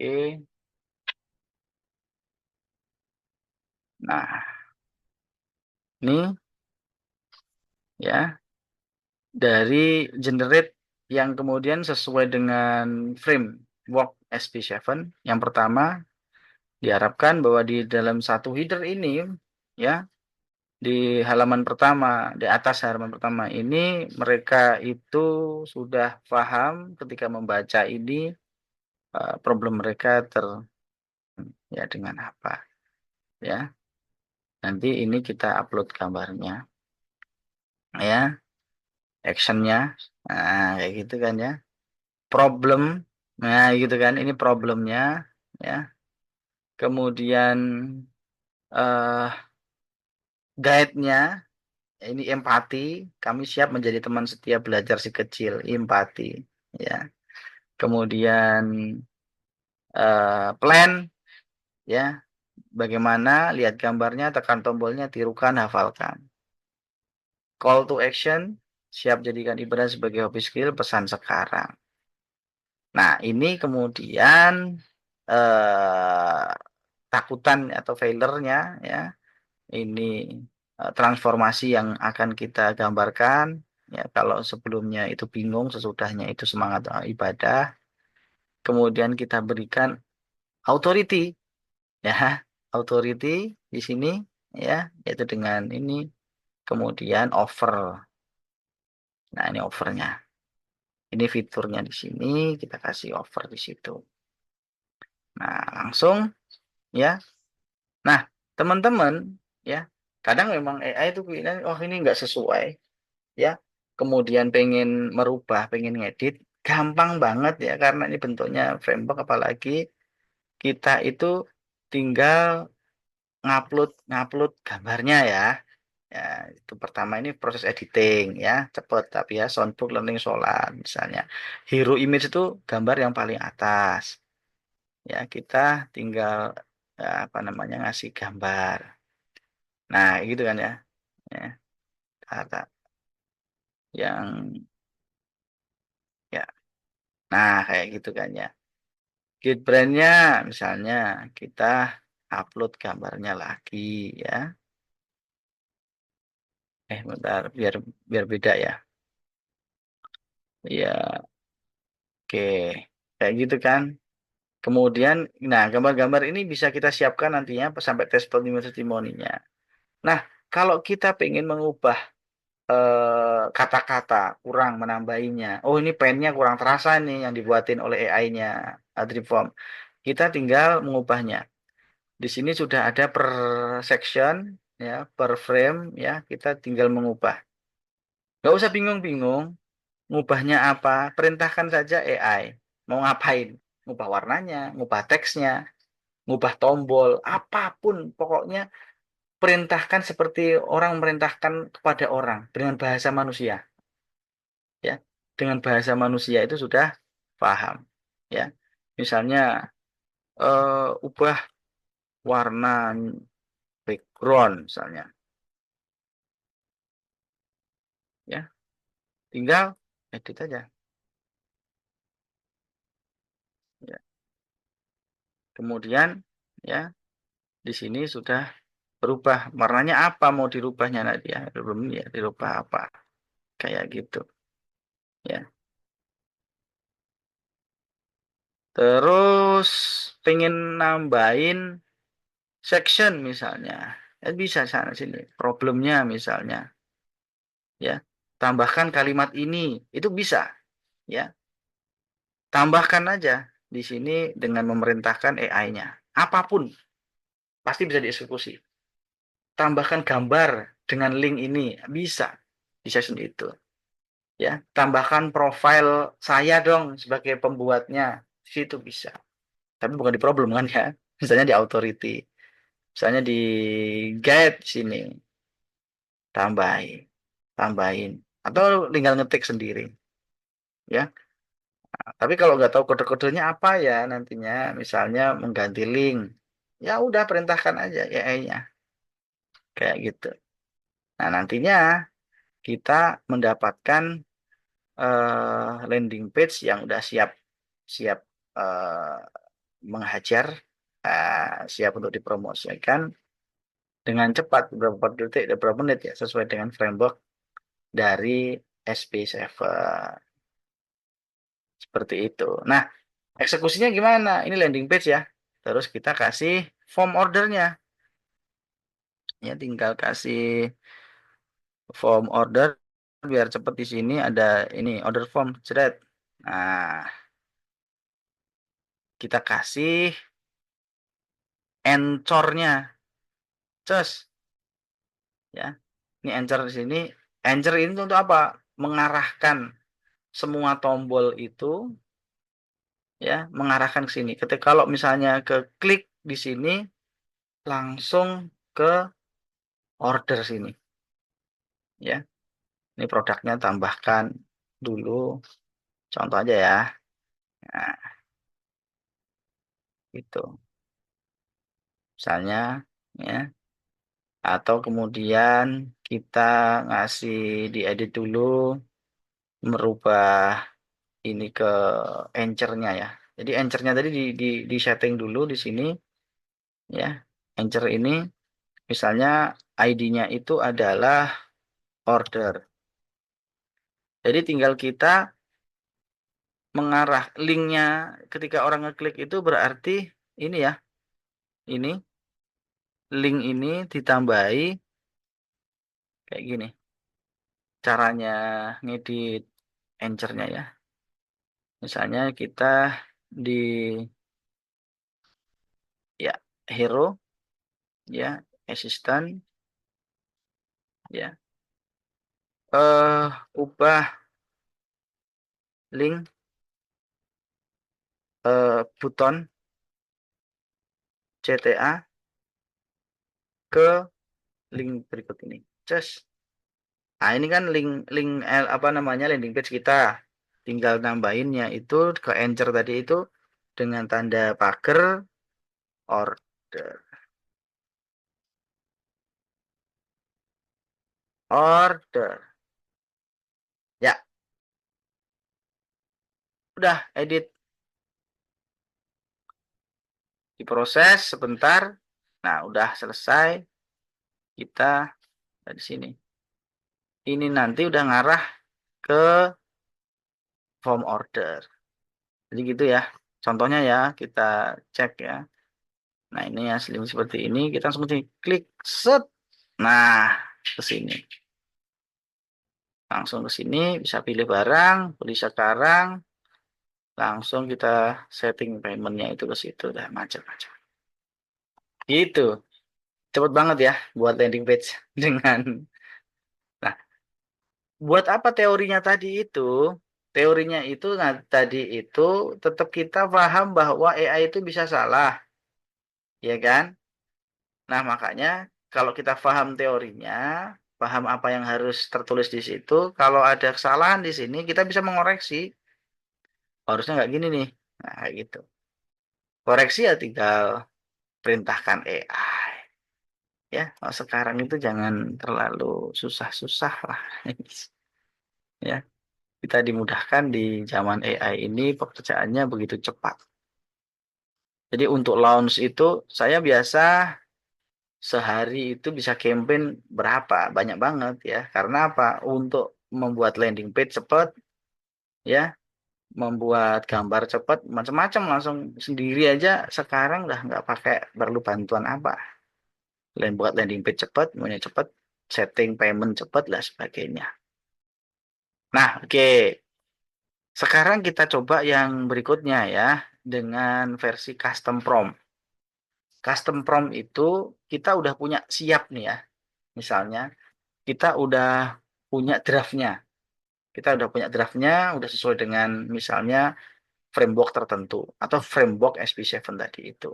Oke, nah ini ya dari generate yang kemudian sesuai dengan frame work SP7. Yang pertama, diharapkan bahwa di dalam satu header ini ya di halaman pertama, di atas halaman pertama ini mereka itu sudah paham ketika membaca ini problem mereka ya dengan apa ya. Nanti ini kita upload gambarnya ya, actionnya. Nah, kayak gitu kan ya. Problem. Nah, gitu kan. Ini problemnya ya. Kemudian eh guide-nya ini empati. Kami siap menjadi teman setia belajar si kecil, empati ya. Kemudian plan ya. Bagaimana lihat gambarnya, tekan tombolnya, tirukan, hafalkan. Call to action, siap jadikan ibadah sebagai hobi skill, pesan sekarang. Nah, ini kemudian eh takutan atau failure-nya ya. Ini transformasi yang akan kita gambarkan ya. Kalau sebelumnya itu bingung, sesudahnya itu semangat ibadah. Kemudian kita berikan authority ya. Authority di sini ya, yaitu dengan ini kemudian over. Nah, ini overnya. Ini fiturnya di sini kita kasih over di situ. Nah, langsung ya. Nah, teman-teman ya, kadang memang AI itu oh ini nggak sesuai ya. Kemudian pengen merubah, pengen ngedit, gampang banget ya karena ini bentuknya framework apalagi kita itu tinggal ngupload ngupload gambarnya ya. Ya, itu pertama ini proses editing ya, cepet tapi ya soundbook learning solar misalnya. Hero image itu gambar yang paling atas. Ya, kita tinggal apa namanya ngasih gambar. Nah, gitu kan ya. Ya, kata yang ya. Nah, kayak gitu kan ya. Git brandnya misalnya kita upload gambarnya lagi ya. Bentar biar biar beda ya. Ya, oke. Kayak gitu kan. Kemudian, nah gambar-gambar ini bisa kita siapkan nantinya sampai testimoninya. Nah, kalau kita pengen mengubah kata-kata kurang menambahinya. Oh, ini pennya kurang terasa nih yang dibuatin oleh AI-nya Adriform. Kita tinggal mengubahnya. Di sini sudah ada per section ya, per frame ya, kita tinggal mengubah. Nggak usah bingung-bingung, ngubahnya apa? Perintahkan saja AI. Mau ngapain? Ngubah warnanya, ngubah teksnya, ngubah tombol, apapun pokoknya perintahkan seperti orang merintahkan kepada orang dengan bahasa manusia ya. Dengan bahasa manusia itu sudah paham ya. Misalnya ubah warna background misalnya ya. Tinggal edit aja ya. Kemudian ya di sini sudah berubah warnanya apa mau dirubahnya nanti ya. Belum ya dirubah apa kayak gitu ya. Terus pengen nambahin section misalnya. Bisa sana sini. Problemnya misalnya, ya, tambahkan kalimat ini, itu bisa, ya. Tambahkan aja di sini dengan memerintahkan AI-nya. Apapun pasti bisa dieksekusi. Tambahkan gambar dengan link ini, bisa di session itu. Ya, tambahkan profil saya dong sebagai pembuatnya, di situ bisa. Tapi bukan di problem kan ya. Misalnya di authority, misalnya di guide sini, tambahin, tambahin. Atau tinggal ngetik sendiri, ya. Tapi kalau nggak tahu kode-kodenya apa ya nantinya, misalnya mengganti link, ya udah perintahkan aja ya AI-nya, kayak gitu. Nah nantinya kita mendapatkan landing page yang udah siap siap menghajar, siap untuk dipromosikan dengan cepat beberapa detik, beberapa menit ya, sesuai dengan framework dari SP7 seperti itu. Nah, eksekusinya gimana? Ini landing page ya. Terus kita kasih form ordernya. Ya, tinggal kasih form order biar cepet di sini ada ini order form, jeret. Nah, kita kasih encornya. Cus, ya. Ini anchor di sini. Anchor ini untuk apa? Mengarahkan semua tombol itu, ya, mengarahkan ke sini. Ketika kalau misalnya ke klik di sini langsung ke order sini, ya. Ini produknya tambahkan dulu, contoh aja ya. Nah, itu misalnya, ya. Atau kemudian kita ngasih diedit dulu, merubah ini ke anchor-nya ya. Jadi anchor-nya tadi di setting dulu di sini, ya. Anchor ini misalnya ID-nya itu adalah order. Jadi tinggal kita mengarah linknya ketika orang ngeklik itu berarti ini ya, ini link ini ditambahi kayak gini. Caranya ngedit anchor-nya ya. Misalnya kita di ya hero, ya assistant, ya ubah link buton CTA ke link berikut ini. Just. Nah, ini kan link link apa namanya landing page kita. Tinggal nambahinnya itu ke anchor tadi itu dengan tanda pagar order. Order. Ya, udah edit, diproses sebentar. Nah, udah selesai. Kita di sini. Ini nanti udah ngarah ke form order. Jadi gitu ya. Contohnya ya, kita cek ya. Nah, ini ya slim seperti ini, kita langsung klik set. Nah, ke sini. Langsung ke sini bisa pilih barang, beli sekarang, langsung kita setting paymentnya itu ke situ dah macam-macam. Gitu. Cepet banget ya buat landing page dengan. Nah, buat apa teorinya tadi itu? Teorinya itu nah, tadi itu tetap kita paham bahwa AI itu bisa salah, ya kan? Nah, makanya kalau kita paham teorinya, paham apa yang harus tertulis di situ, kalau ada kesalahan di sini, kita bisa mengoreksi. Harusnya nggak gini nih. Nah, kayak gitu. Koreksi ya tinggal perintahkan AI. Ya, kalau sekarang itu jangan terlalu susah-susah lah. Ya, kita dimudahkan di zaman AI ini pekerjaannya begitu cepat. Jadi untuk launch itu saya biasa sehari itu bisa campaign berapa? Banyak banget ya. Karena apa? Untuk membuat landing page cepat, ya, membuat gambar cepat, macam-macam langsung sendiri aja sekarang udah nggak pakai perlu bantuan apa. buat landing page cepat, maunya cepat, setting payment cepat, dan sebagainya. Nah, oke. Sekarang kita coba yang berikutnya ya, dengan versi custom prompt. Custom prompt itu kita udah punya siap nih ya. Misalnya, kita udah punya draftnya. Kita udah punya draftnya, udah sesuai dengan misalnya framework tertentu atau framework SP7 tadi itu.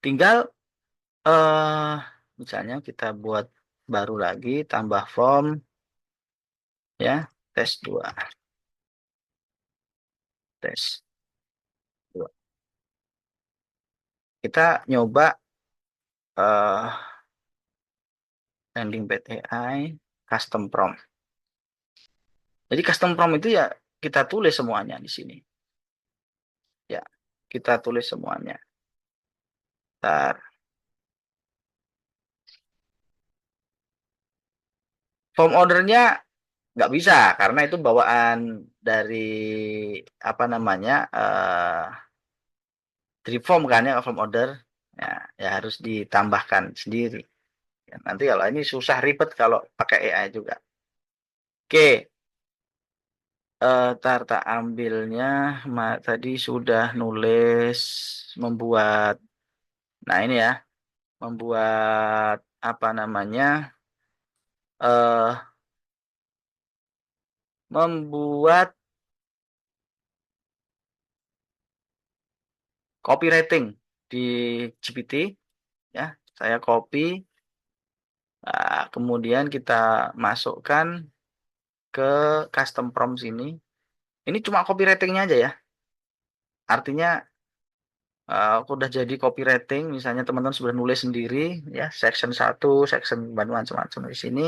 Tinggal misalnya kita buat baru lagi, tambah form ya, tes 2, tes 2. Kita nyoba landing page AI custom prompt. Jadi custom prompt itu ya kita tulis semuanya di sini. Ya, kita tulis semuanya. Ntar. Form ordernya nggak bisa karena itu bawaan dari apa namanya dari form kan ya, form order ya, ya harus ditambahkan sendiri. Ya, nanti kalau ini susah ribet kalau pakai AI juga. Oke, tar tak ambilnya tadi sudah nulis membuat. Nah ini ya, membuat apa namanya? eh Membuat copywriting di GPT ya. Saya copy, kemudian kita masukkan ke custom prompt sini. Ini cuma copywritingnya aja ya. Artinya aku udah jadi copywriting, misalnya teman-teman sudah nulis sendiri ya, section 1, section macam-macam di sini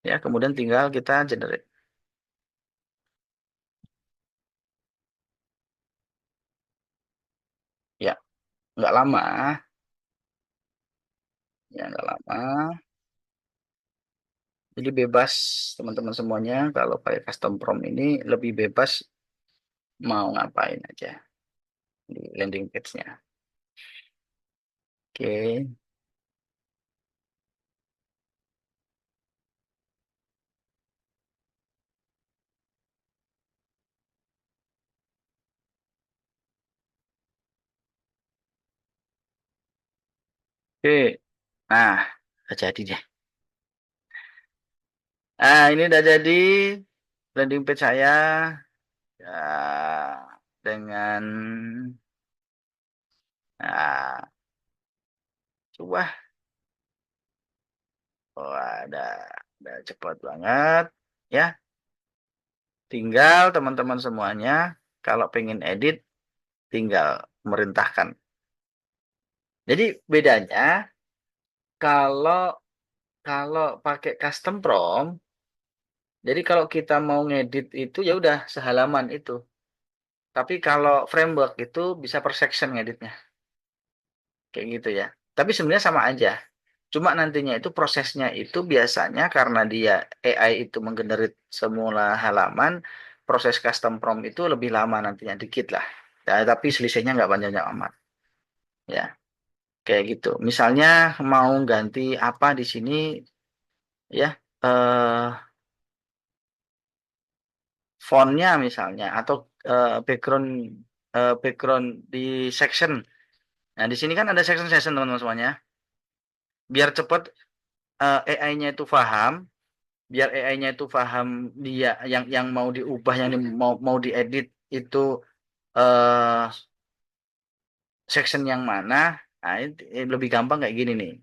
ya, kemudian tinggal kita generate. Ya, nggak lama. Ya, nggak lama. Jadi bebas teman-teman semuanya kalau pakai custom prompt ini lebih bebas mau ngapain aja di landing page-nya. Oke. Oke. Nah, udah jadi deh. Ini udah jadi landing page saya ya, dengan nah, coba. Oh, ada cepat banget ya. Tinggal teman-teman semuanya kalau pengen edit tinggal merintahkan. Jadi bedanya kalau kalau pakai custom prompt, jadi kalau kita mau ngedit itu ya udah sehalaman itu. Tapi kalau framework itu bisa per section ngeditnya. Kayak gitu ya. Tapi sebenarnya sama aja. Cuma nantinya itu prosesnya itu biasanya karena dia AI itu menggenerate semula halaman, proses custom prompt itu lebih lama nantinya dikit lah. Ya, tapi selisihnya nggak banyak amat. Ya, kayak gitu. Misalnya mau ganti apa di sini ya, fontnya misalnya atau background background di section. Nah, di sini kan ada section teman-teman semuanya. Biar cepat AI-nya itu paham, biar AI-nya itu paham dia yang mau diubah, yang mau diedit itu eh section yang mana. Nah, ini lebih gampang kayak gini nih.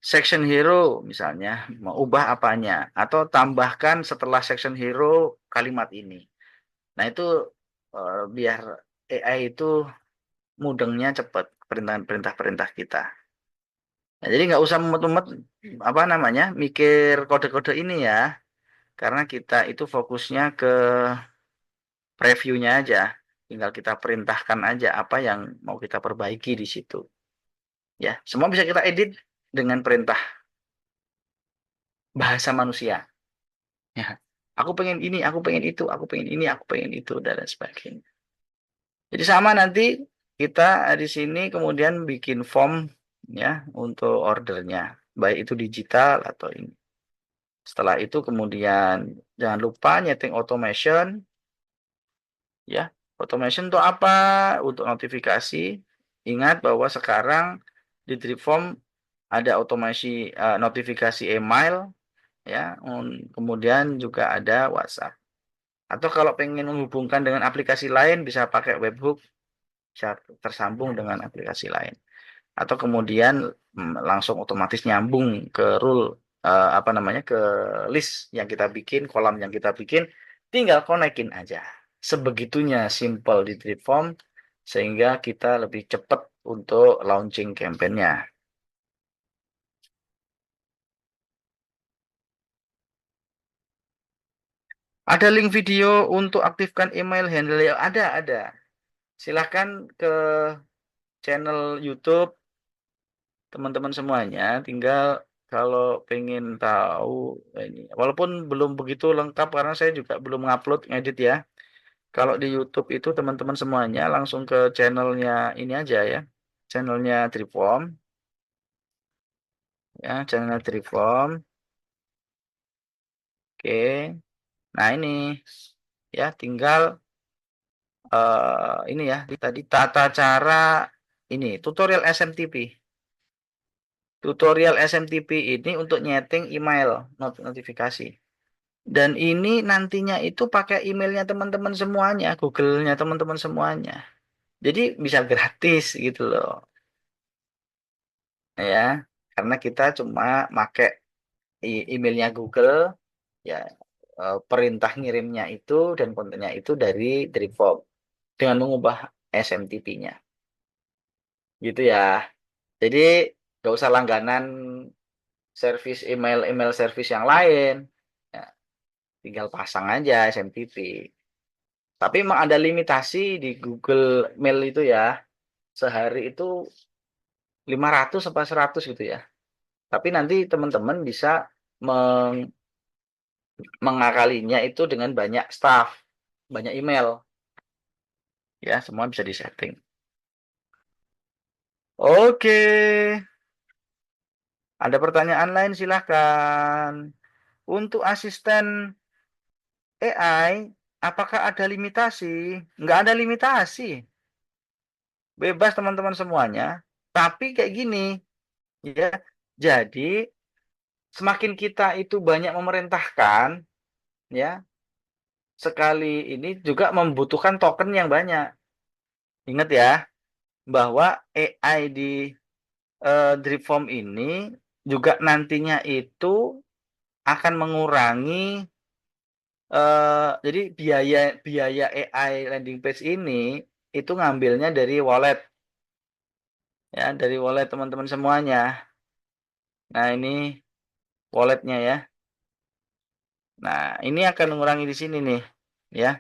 Section hero misalnya mau ubah apanya atau tambahkan setelah section hero kalimat ini. Nah, itu biar AI itu mudengnya cepat perintah-perintah kita. Nah, jadi nggak usah mumet-mumet apa namanya mikir kode-kode ini ya, karena kita itu fokusnya ke previewnya aja. Tinggal kita perintahkan aja apa yang mau kita perbaiki di situ. Ya, semua bisa kita edit dengan perintah bahasa manusia. Ya, aku pengen ini, aku pengen itu, aku pengen ini, aku pengen itu, dan lain sebagainya. Jadi sama nanti kita di sini kemudian bikin form ya untuk ordernya, baik itu digital atau ini. Setelah itu kemudian jangan lupa nyeting automation, ya. Automation untuk apa? Untuk notifikasi. Ingat bahwa sekarang di Dripform ada otomasi notifikasi email, ya. Kemudian juga ada WhatsApp. Atau kalau pengen menghubungkan dengan aplikasi lain bisa pakai webhook, bisa tersambung dengan aplikasi lain. Atau kemudian langsung otomatis nyambung ke rule apa namanya ke list yang kita bikin, kolam yang kita bikin, tinggal konekin aja. Sebegitunya simple di Dripform sehingga kita lebih cepat untuk launching campaign-nya. Ada link video untuk aktifkan email handle ya ada. Silahkan ke channel YouTube teman-teman semuanya, tinggal kalau pengen tahu ini, walaupun belum begitu lengkap karena saya juga belum ngupload ngedit ya. Kalau di YouTube itu teman-teman semuanya langsung ke channelnya ini aja ya, channelnya Triform, ya channelnya Triform. Oke, nah ini ya tinggal ini ya tadi tata cara ini tutorial SMTP. Tutorial SMTP ini untuk nyeting email notifikasi. Dan ini nantinya itu pakai emailnya teman-teman semuanya, Google-nya teman-teman semuanya. Jadi bisa gratis gitu loh, ya. Karena kita cuma pakai emailnya Google, ya. Perintah ngirimnya itu dan kontennya itu dari Dripop dengan mengubah SMTP-nya, gitu ya. Jadi nggak usah langganan service email service yang lain, ya. Tinggal pasang aja SMTP. Tapi emang ada limitasi di Google Mail itu ya. Sehari itu 500 sampai 100 gitu ya. Tapi nanti teman-teman bisa mengakalinya itu dengan banyak staff, banyak email. Ya, semua bisa disetting. Oke, ada pertanyaan lain silahkan. Untuk asisten AI, apakah ada limitasi? Nggak ada limitasi. Bebas teman-teman semuanya. Tapi kayak gini, ya. Jadi semakin kita itu banyak memerintahkan, ya, sekali ini juga membutuhkan token yang banyak. Ingat ya, bahwa AI di Dripform ini juga nantinya itu akan mengurangi jadi biaya biaya AI landing page ini itu ngambilnya dari wallet, ya, dari wallet teman-teman semuanya. Nah, ini walletnya ya. Nah, ini akan mengurangi di sini nih, ya.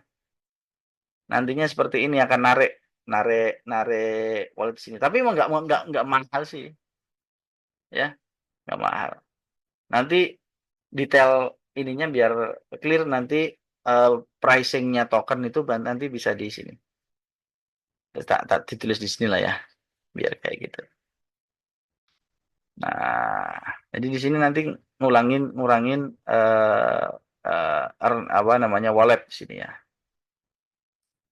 Nantinya seperti ini akan narik narik narik wallet di sini. Tapi emang nggak mahal sih, ya, nggak mahal. Nanti detail ininya biar clear nanti eh, pricingnya token itu nanti bisa di sini. Tak ditulis di sini lah ya, biar kayak gitu. Nah, jadi di sini nanti ngurangin eh apa namanya wallet di sini ya.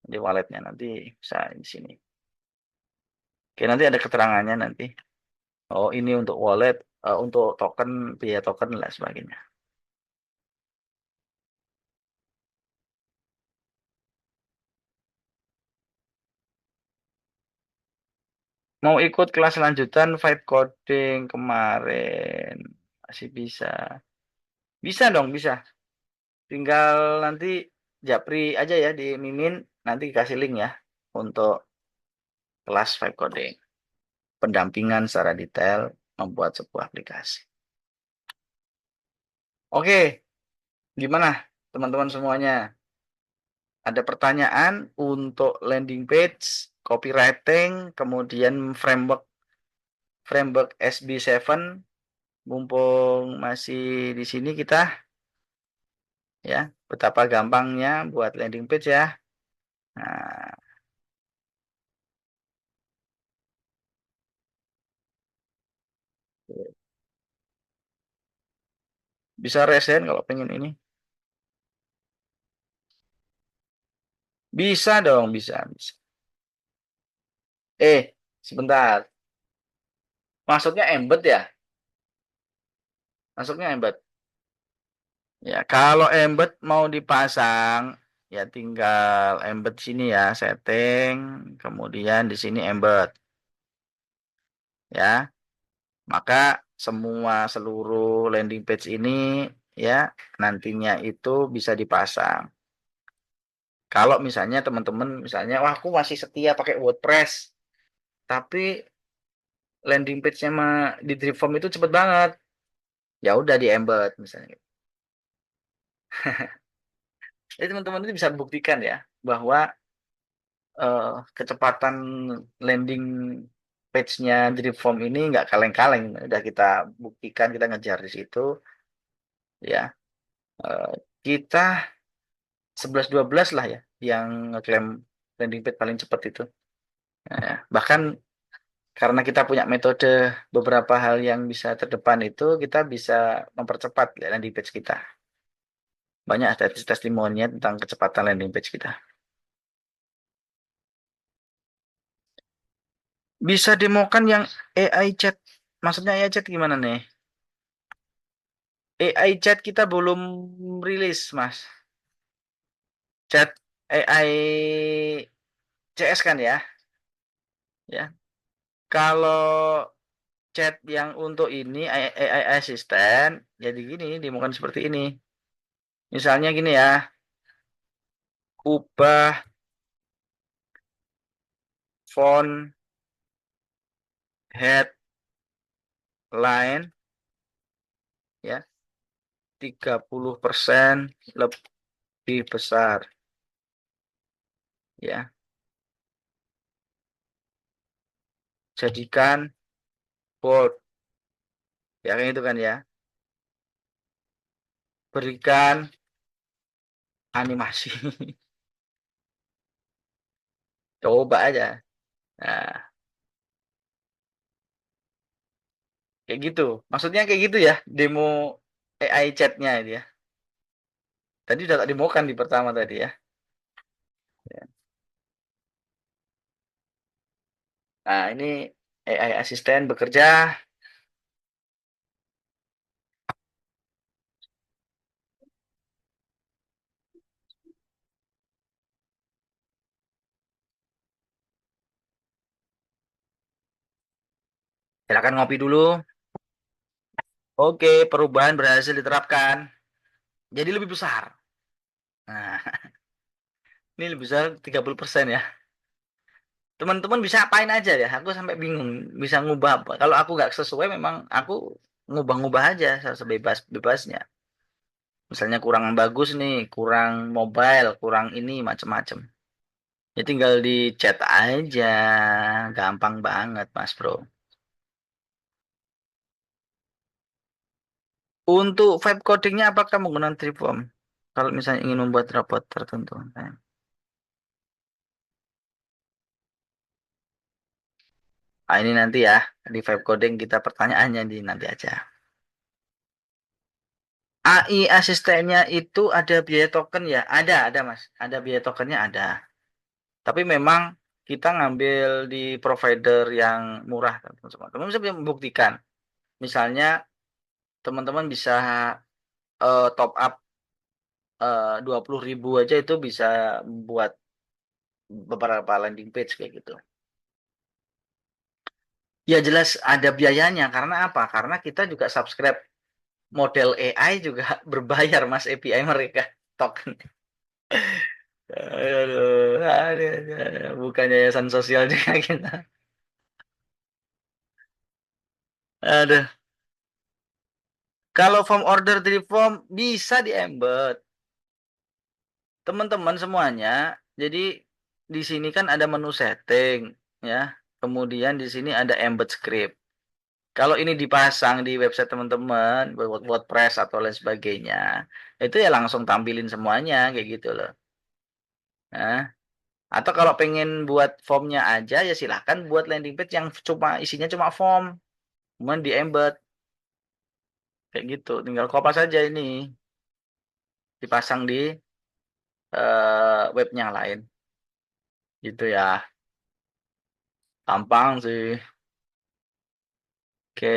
Jadi walletnya nanti bisa di sini. Oke, nanti ada keterangannya nanti. Oh, ini untuk wallet, untuk token, biaya token dan lain sebagainya. Mau ikut kelas lanjutan Vibe Coding kemarin. Masih bisa. Bisa dong, bisa. Tinggal nanti Japri aja ya di Mimin, nanti kasih link ya untuk kelas Vibe Coding. Pendampingan secara detail membuat sebuah aplikasi. Oke, gimana teman-teman semuanya? Ada pertanyaan untuk landing page, copywriting, kemudian framework framework SB7, mumpung masih di sini kita, ya, betapa gampangnya buat landing page ya. Nah, Bisa resign kalau pengen ini. Bisa dong, bisa, bisa. Sebentar. Maksudnya embed ya? Masuknya embed. Ya, kalau embed mau dipasang, ya tinggal embed sini ya, setting, kemudian di sini embed, ya. Maka semua seluruh landing page ini ya nantinya itu bisa dipasang. Kalau misalnya teman-teman misalnya, wah aku masih setia pakai WordPress, tapi landing page-nya di Dripform itu cepet banget, ya udah di embed misalnya. Jadi teman-teman itu bisa buktikan ya bahwa eh, kecepatan landing page-nya Dripform ini nggak kaleng-kaleng. Udah kita buktikan, kita ngejar di situ, ya. Eh, kita 11-12 lah ya yang ngeklaim landing page paling cepat itu. Nah, bahkan karena kita punya metode beberapa hal yang bisa terdepan itu, kita bisa mempercepat landing page kita. Banyak testimoninya tentang kecepatan landing page kita. Bisa demokan yang AI chat. Maksudnya AI chat gimana nih? AI chat kita belum rilis, Mas. Chat AI CS kan ya? Ya. Kalau chat yang untuk ini AI assistant, jadi gini, demokan seperti ini. Misalnya gini ya, ubah font headline ya 30% lebih besar ya. Jadikan bold ya kayak itu kan ya. Berikan animasi. Coba aja. Nah, kayak gitu. Maksudnya kayak gitu ya, demo AI chatnya itu ya. Tadi udah tak demokan di pertama tadi ya. Ya. Nah, ini AI asisten bekerja. Silakan ngopi dulu. Oke, perubahan berhasil diterapkan. Jadi lebih besar. Nah, ini lebih besar 30% ya. Teman-teman bisa apain aja ya. Aku sampai bingung bisa ngubah apa. Kalau aku nggak sesuai memang aku ngubah-ngubah aja sebebas-bebasnya. Misalnya kurang bagus nih, kurang mobile, kurang ini macem-macem. Ya tinggal di chat aja. Gampang banget, Mas Bro. Untuk vibe codingnya apakah menggunakan Triform? Kalau misalnya ingin membuat rapot tertentu. Nah, ini nanti ya. Di vibe coding kita pertanyaannya di nanti aja. AI asistennya itu ada biaya token ya? Ada Mas. Ada biaya tokennya ada. Tapi memang kita ngambil di provider yang murah, teman-teman. Teman bisa membuktikan. Misalnya teman-teman bisa top up 20.000 aja itu bisa buat beberapa landing page kayak gitu. Ya jelas ada biayanya karena apa? Karena kita juga subscribe model AI juga berbayar Mas API mereka token. Aduh, bukan yayasan sosial juga kita. Aduh, kalau form order dari form bisa di embed teman-teman semuanya. Jadi di sini kan ada menu setting ya. Kemudian di sini ada embed script. Kalau ini dipasang di website teman-teman, WordPress atau lain sebagainya, itu ya langsung tampilin semuanya kayak gitu loh. Nah, atau kalau pengen buat formnya aja ya silahkan buat landing page yang cuma isinya cuma form, kemudian di embed kayak gitu. Tinggal kopas aja ini, dipasang di webnya yang lain, gitu ya. Gampang sih. Oke,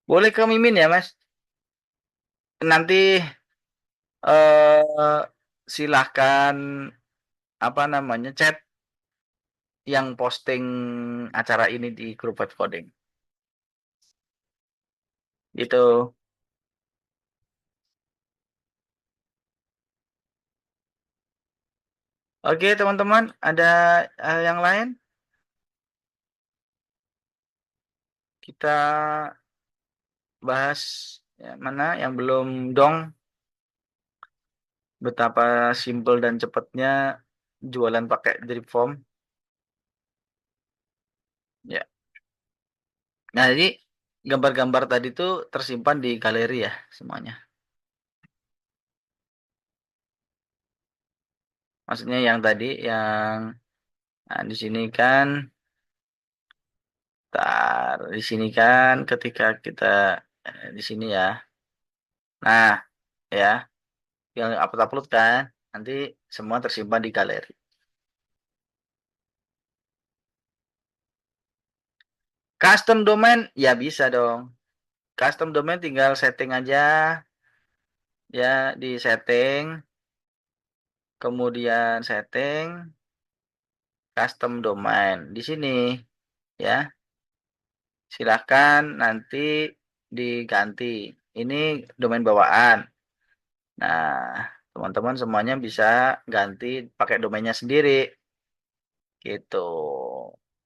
boleh ke Mimin ya, Mas. Nanti eh silahkan apa namanya chat yang posting acara ini di grup web coding. Gitu. Oke, teman-teman, ada hal yang lain? Kita bahas ya, mana yang belum dong, betapa simpel dan cepatnya jualan pakai drip form. Ya. Nah, jadi gambar-gambar tadi tuh tersimpan di galeri ya semuanya. Maksudnya yang tadi yang nah, di sini kan, di sini kan ketika kita di sini ya. Nah, ya, yang upload-upload kan nanti semua tersimpan di galeri. Custom domain ya bisa dong. Custom domain tinggal setting aja ya, di setting, kemudian setting custom domain di sini ya. Silahkan nanti diganti. Ini domain bawaan. Nah, teman-teman semuanya bisa ganti pakai domainnya sendiri gitu.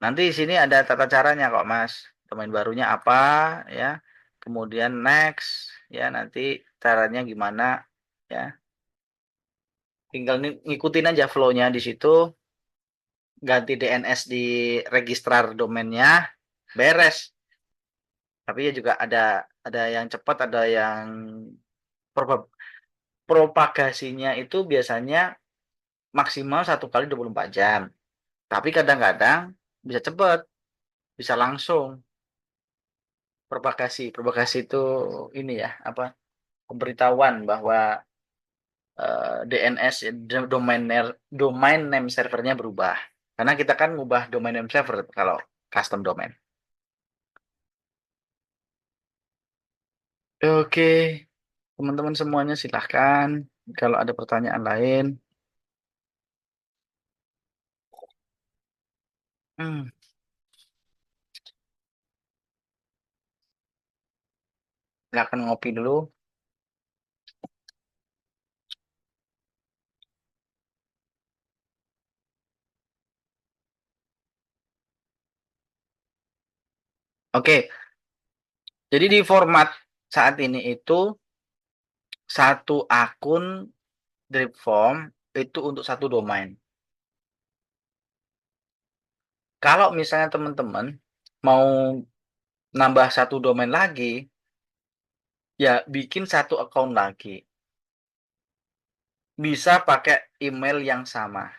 Nanti di sini ada tata caranya kok, Mas. Domain barunya apa ya. Kemudian next ya, nanti caranya gimana ya. Tinggal ngikutin aja flow-nya di situ, ganti DNS di registrar domainnya, beres. Tapi ya juga ada yang cepat, ada yang propagasinya itu biasanya maksimal 1 kali 24 jam. Tapi kadang-kadang bisa cepat, bisa langsung propagasi. Propagasi itu ini ya, apa pemberitahuan bahwa DNS domain name servernya berubah. Karena kita kan ngubah domain name server kalau custom domain. Oke, teman-teman semuanya silahkan kalau ada pertanyaan lain. Hmm, silahkan ngopi dulu. Oke, jadi di format saat ini itu satu akun drip form itu untuk satu domain. Kalau misalnya teman-teman mau nambah satu domain lagi, ya bikin satu akun lagi. Bisa pakai email yang sama.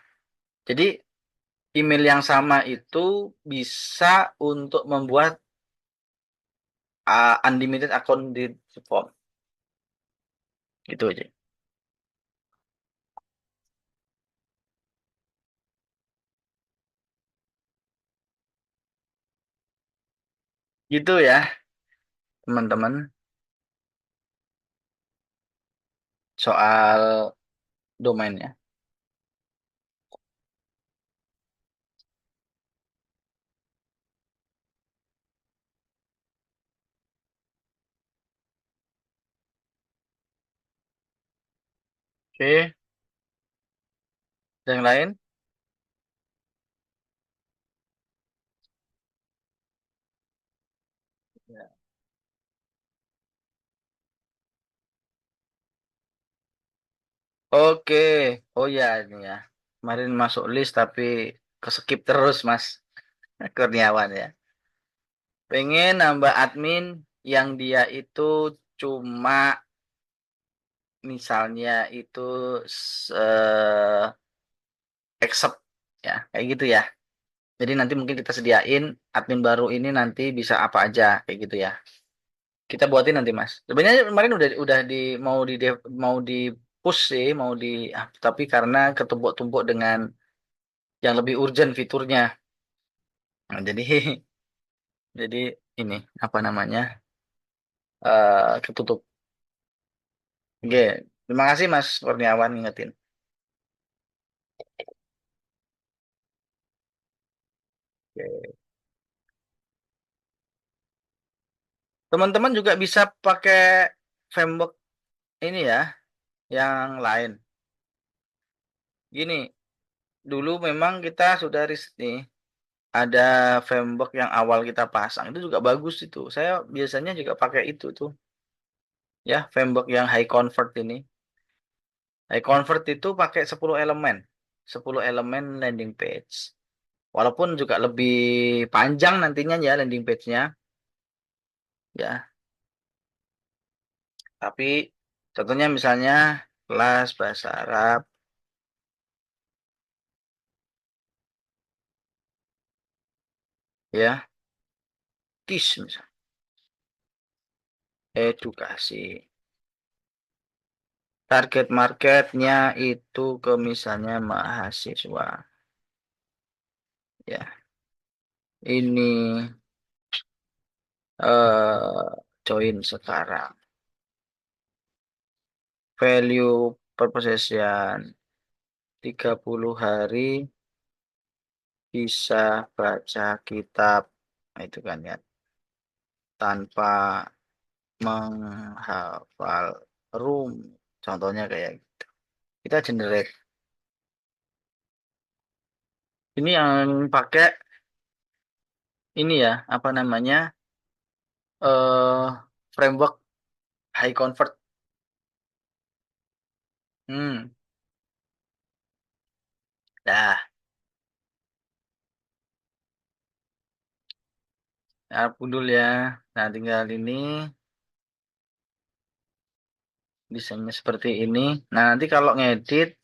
Jadi email yang sama itu bisa untuk membuat unlimited akun di form. Gitu aja. Gitu ya, teman-teman. Soal domainnya. Oke, yang lain? Ya. Oke, oh ya ini ya. Kemarin masuk list tapi keskip terus Mas Kurniawan ya. Pengen nambah admin yang dia itu cuma misalnya itu accept ya, kayak gitu ya. Jadi nanti mungkin kita sediain admin baru ini nanti bisa apa aja kayak gitu ya. Kita buatin nanti Mas. Sebenarnya kemarin udah di mau di push sih, mau di tapi karena ketumpuk-tumpuk dengan yang lebih urgent fiturnya. Nah, jadi jadi ini apa namanya? Ketutup. Oke, terima kasih Mas Kurniawan ngingetin. Oke. Teman-teman juga bisa pakai framework ini ya, yang lain. Gini, dulu memang kita sudah riset nih, ada framework yang awal kita pasang itu juga bagus itu. Saya biasanya juga pakai itu tuh, ya framework yang high convert ini. High convert itu pakai 10 elemen, 10 elemen landing page. Walaupun juga lebih panjang nantinya ya landing page-nya, ya. Tapi contohnya misalnya kelas bahasa Arab, ya, KIS misalnya, edukasi. Target marketnya itu ke misalnya mahasiswa. Ya, ini join sekarang. Value per possession 30 hari bisa baca kitab. Nah, itu kan ya, tanpa menghafal room. Contohnya kayak gitu. Kita generate. Ini yang pakai ini ya, apa namanya? Framework high convert. Hmm. Dah, ya, dulu ya. Nah, tinggal ini desainnya seperti ini. Nah, nanti kalau ngedit,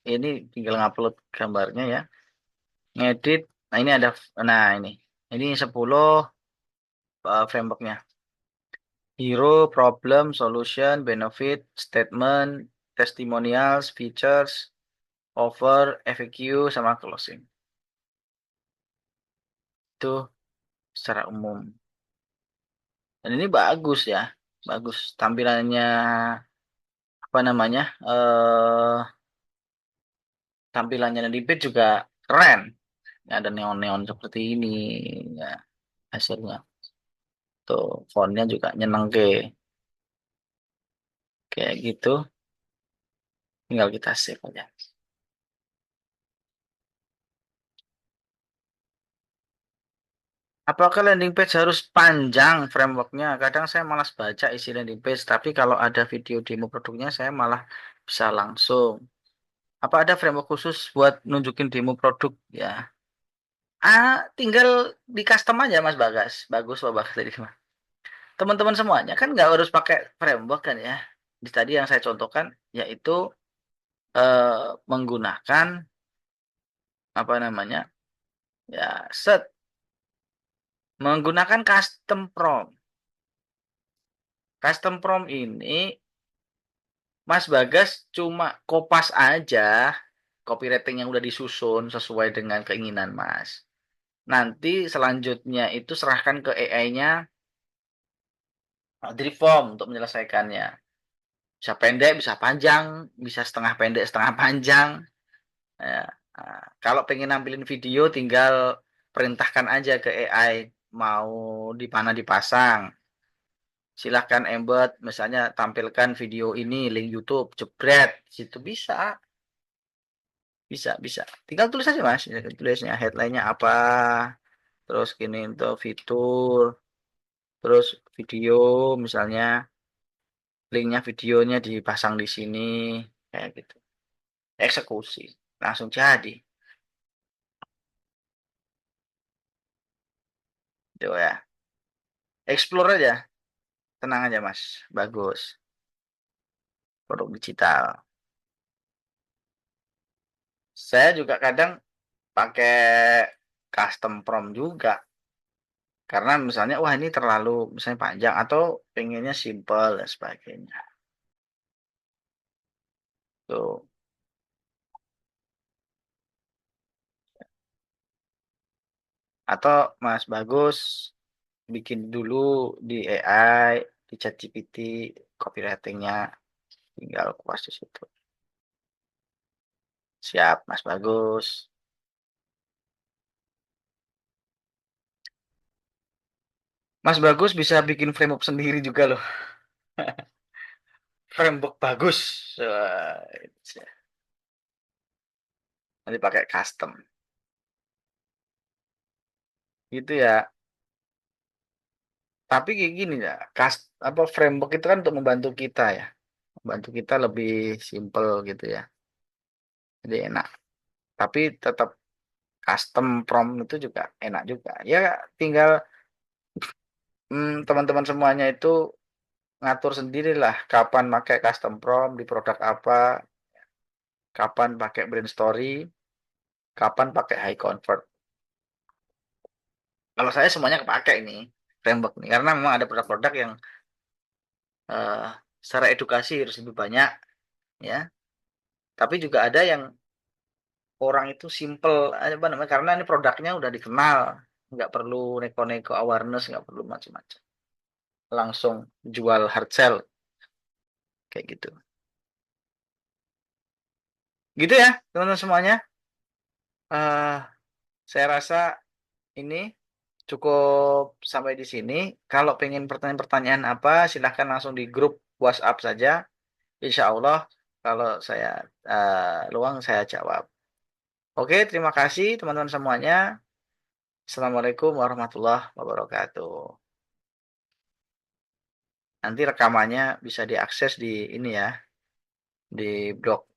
ini tinggal ngupload gambarnya ya. Ngedit, nah ini ada, nah ini 10 frameworknya. Hero, problem, solution, benefit, statement, testimonials, features, offer, FAQ, sama closing. Itu secara umum. Dan ini bagus ya, bagus. Tampilannya, apa namanya, tampilannya di page juga keren. Ada neon-neon seperti ini, ya, hasilnya. Tuh, fontnya juga nyeneng ke, kayak gitu. Tinggal kita save aja. Apakah landing page harus panjang frameworknya? Kadang saya malas baca isi landing page, tapi kalau ada video demo produknya, saya malah bisa langsung. Apa ada framework khusus buat nunjukin demo produk? Ya, tinggal di custom aja, Mas Bagas. Bagus, Pak Bagas tadi, Mas. Teman-teman semuanya kan nggak harus pakai framework kan ya. Di tadi yang saya contohkan, yaitu menggunakan apa namanya? Ya, menggunakan custom prompt. Custom prompt ini Mas Bagas cuma kopas aja copywriting yang udah disusun sesuai dengan keinginan Mas. Nanti selanjutnya itu serahkan ke AI-nya di form untuk menyelesaikannya. Bisa pendek, bisa panjang, bisa setengah pendek, setengah panjang. Ya. Nah, kalau pengen nampilin video tinggal perintahkan aja ke AI mau di mana dipasang. Silahkan embed, misalnya tampilkan video ini, link YouTube, jebret, situ bisa, bisa. Tinggal tulis aja mas, tulisnya headline-nya apa, terus gini untuk fitur, terus video, misalnya linknya videonya dipasang di sini, kayak gitu. Eksekusi, langsung jadi, itu ya. Explore aja, tenang aja mas, bagus, produk digital. Saya juga kadang pakai custom prompt juga. Karena misalnya, wah ini terlalu misalnya panjang atau pengennya simple dan sebagainya. Tuh. Atau Mas Bagus bikin dulu di AI, di ChatGPT, copywritingnya tinggal kuas di situ. Siap, Mas Bagus. Mas Bagus bisa bikin framework sendiri juga loh. Framework bagus. Wah, nanti pakai custom. Gitu ya. Tapi kayak gini ya, apa framework itu kan untuk membantu kita ya. Membantu kita lebih simple gitu ya. Jadi enak. Tapi tetap custom prompt itu juga enak juga. Ya tinggal teman-teman semuanya itu ngatur sendirilah kapan pakai custom prompt di produk apa, kapan pakai brand story, kapan pakai high convert. Kalau saya semuanya kepakai ini framework nih karena memang ada produk-produk yang eh, secara edukasi harus lebih banyak ya. Tapi juga ada yang orang itu simple apa namanya karena ini produknya udah dikenal, nggak perlu neko-neko awareness, nggak perlu macam-macam. Langsung jual hard sell kayak gitu. Gitu ya, teman-teman semuanya. eh saya rasa ini cukup sampai di sini. Kalau pengen pertanyaan-pertanyaan apa, silahkan langsung di grup WhatsApp saja. Insya Allah, kalau saya luang, saya jawab. Oke, terima kasih teman-teman semuanya. Assalamualaikum warahmatullahi wabarakatuh. Nanti rekamannya bisa diakses di ini ya, di blog